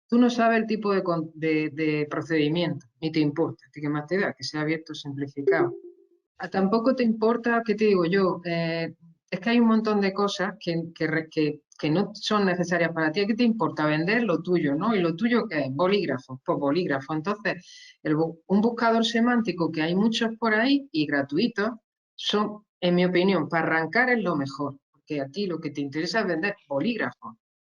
Tú no sabes el tipo de procedimiento, ni te importa. ¿Qué más te da? Que sea abierto o simplificado. Tampoco te importa, ¿qué te digo yo? Es que hay un montón de cosas que no son necesarias para ti. ¿Qué te importa vender lo tuyo, no? ¿Y lo tuyo qué es? Bolígrafo, pues bolígrafo. Entonces, un buscador semántico, que hay muchos por ahí y gratuitos, son, en mi opinión, para arrancar es lo mejor, porque a ti lo que te interesa es vender bolígrafos.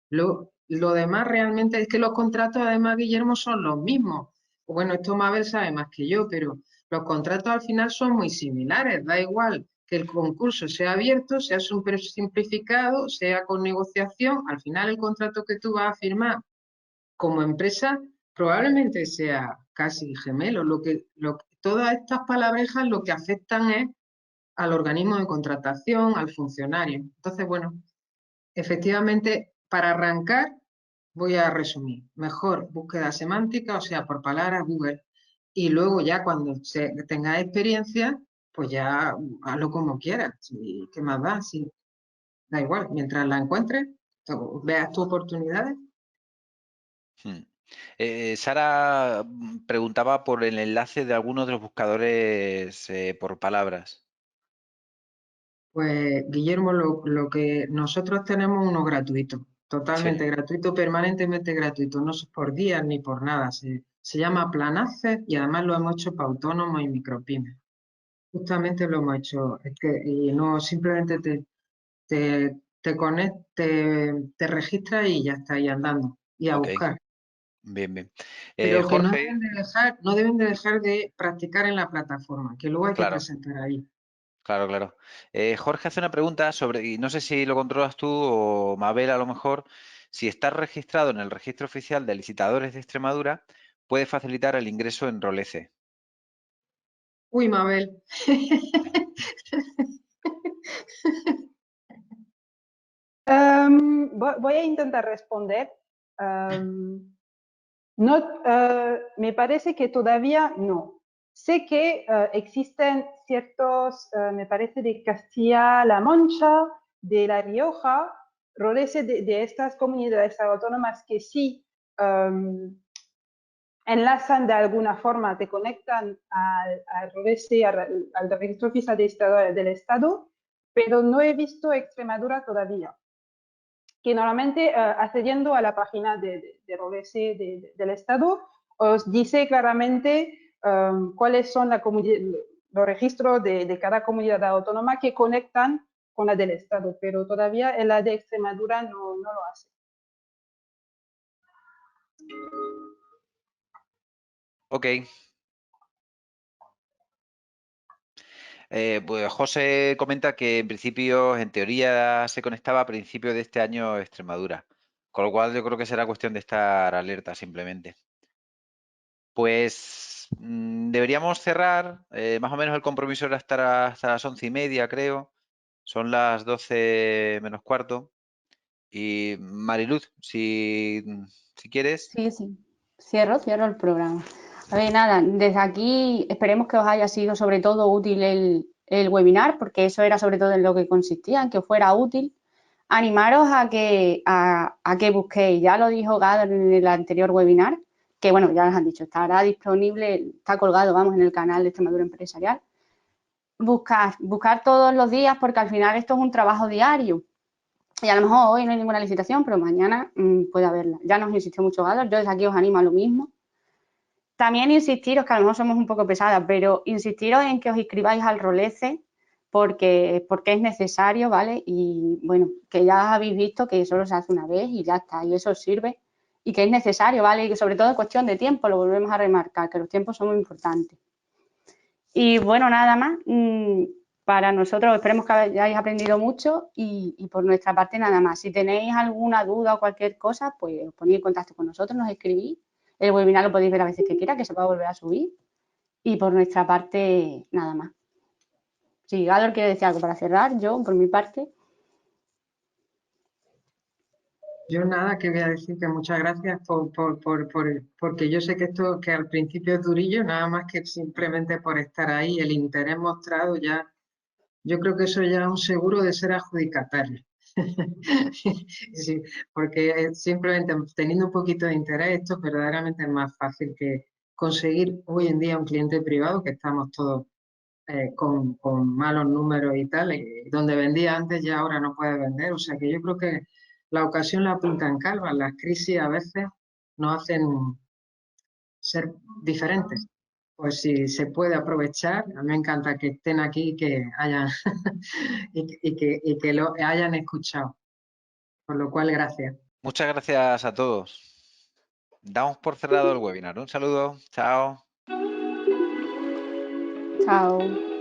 Lo demás realmente es que los contratos, además, Guillermo, son los mismos. Bueno, esto Mabel sabe más que yo, pero los contratos al final son muy similares, da igual que el concurso sea abierto, sea súper simplificado, sea con negociación, al final el contrato que tú vas a firmar como empresa probablemente sea casi gemelo. Todas estas palabrejas lo que afectan es al organismo de contratación, al funcionario. Entonces, bueno, efectivamente, para arrancar, voy a resumir. Mejor búsqueda semántica, o sea, por palabras Google. Y luego ya cuando tengas experiencia, pues ya hazlo como quieras. ¿Qué más da? Sí, da igual. Mientras la encuentres, veas tus oportunidades. Sara preguntaba por el enlace de algunos de los buscadores por palabras. Pues Guillermo, lo que nosotros tenemos uno gratuito, totalmente Sí. gratuito, permanentemente gratuito, no es por días ni por nada. Se llama Planace y además lo hemos hecho para autónomos y micropymes. Justamente lo hemos hecho, y no simplemente te registras y ya está ahí andando y a Ok, buscar. bien, bien. Pero que Jorge, no deben de dejar de practicar en la plataforma, que luego hay que claro. presentar ahí. Claro, claro. Jorge hace una pregunta sobre, y no sé si lo controlas tú o Mabel a lo mejor, si estás registrado en el registro oficial de licitadores de Extremadura, puede facilitar el ingreso en Rolece. Uy, Mabel. Voy a intentar responder. No, me parece que todavía no. Sé que existen ciertos, me parece, de Castilla-La Mancha, de La Rioja, roles de estas comunidades autónomas que sí enlazan de alguna forma, te conectan al registro oficial del Estado, pero no he visto Extremadura todavía. Que normalmente accediendo a la página de Rolese del Estado, os dice claramente cuáles son los registros de cada comunidad autónoma que conectan con la del Estado, pero todavía en la de Extremadura no lo hace. Ok. Pues José comenta que en principio, en teoría, se conectaba a principios de este año Extremadura. Con lo cual yo creo que será cuestión de estar alerta simplemente. Pues deberíamos cerrar, más o menos el compromiso era estar hasta las 11:30, creo. Son las 12 menos cuarto. Y Mariluz, si quieres. Sí, sí. Cierro el programa. A ver, nada, desde aquí esperemos que os haya sido sobre todo útil el webinar, porque eso era sobre todo en lo que consistía, en que fuera útil. Animaros a que busquéis, ya lo dijo Gad en el anterior webinar, que bueno, ya les han dicho, estará disponible, está colgado, vamos, en el canal de Extremadura Empresarial. Buscar todos los días, porque al final esto es un trabajo diario. Y a lo mejor hoy no hay ninguna licitación, pero mañana puede haberla. Ya nos insistió mucho Gador, yo desde aquí os animo a lo mismo. También insistiros, que a lo mejor somos un poco pesadas, pero insistiros en que os inscribáis al Rolece, porque es necesario, ¿vale? Y bueno, que ya habéis visto que solo se hace una vez y ya está, y eso os sirve. Y que es necesario, ¿vale? Y que sobre todo es cuestión de tiempo, lo volvemos a remarcar, que los tiempos son muy importantes. Y bueno, nada más. para nosotros esperemos que hayáis aprendido mucho y por nuestra parte nada más. Si tenéis alguna duda o cualquier cosa, pues os ponéis en contacto con nosotros, nos escribís. El webinar lo podéis ver a veces que quiera, que se va a volver a subir. Y por nuestra parte, nada más. Si Gador quiere decir algo para cerrar, yo por mi parte. Yo nada, que voy a decir que muchas gracias porque yo sé que esto que al principio es durillo, nada más que simplemente por estar ahí, el interés mostrado ya, yo creo que eso ya es un seguro de ser adjudicatario. Sí, porque simplemente teniendo un poquito de interés, esto verdaderamente es más fácil que conseguir hoy en día un cliente privado, que estamos todos con malos números y tal, donde vendía antes ya ahora no puede vender. O sea que yo creo que la ocasión la pinta en calva. Las crisis a veces nos hacen ser diferentes. Pues si se puede aprovechar, a mí me encanta que estén aquí y que hayan, y que lo hayan escuchado. Por lo cual, gracias. Muchas gracias a todos. Damos por cerrado el webinar. Un saludo. Chao. Chao.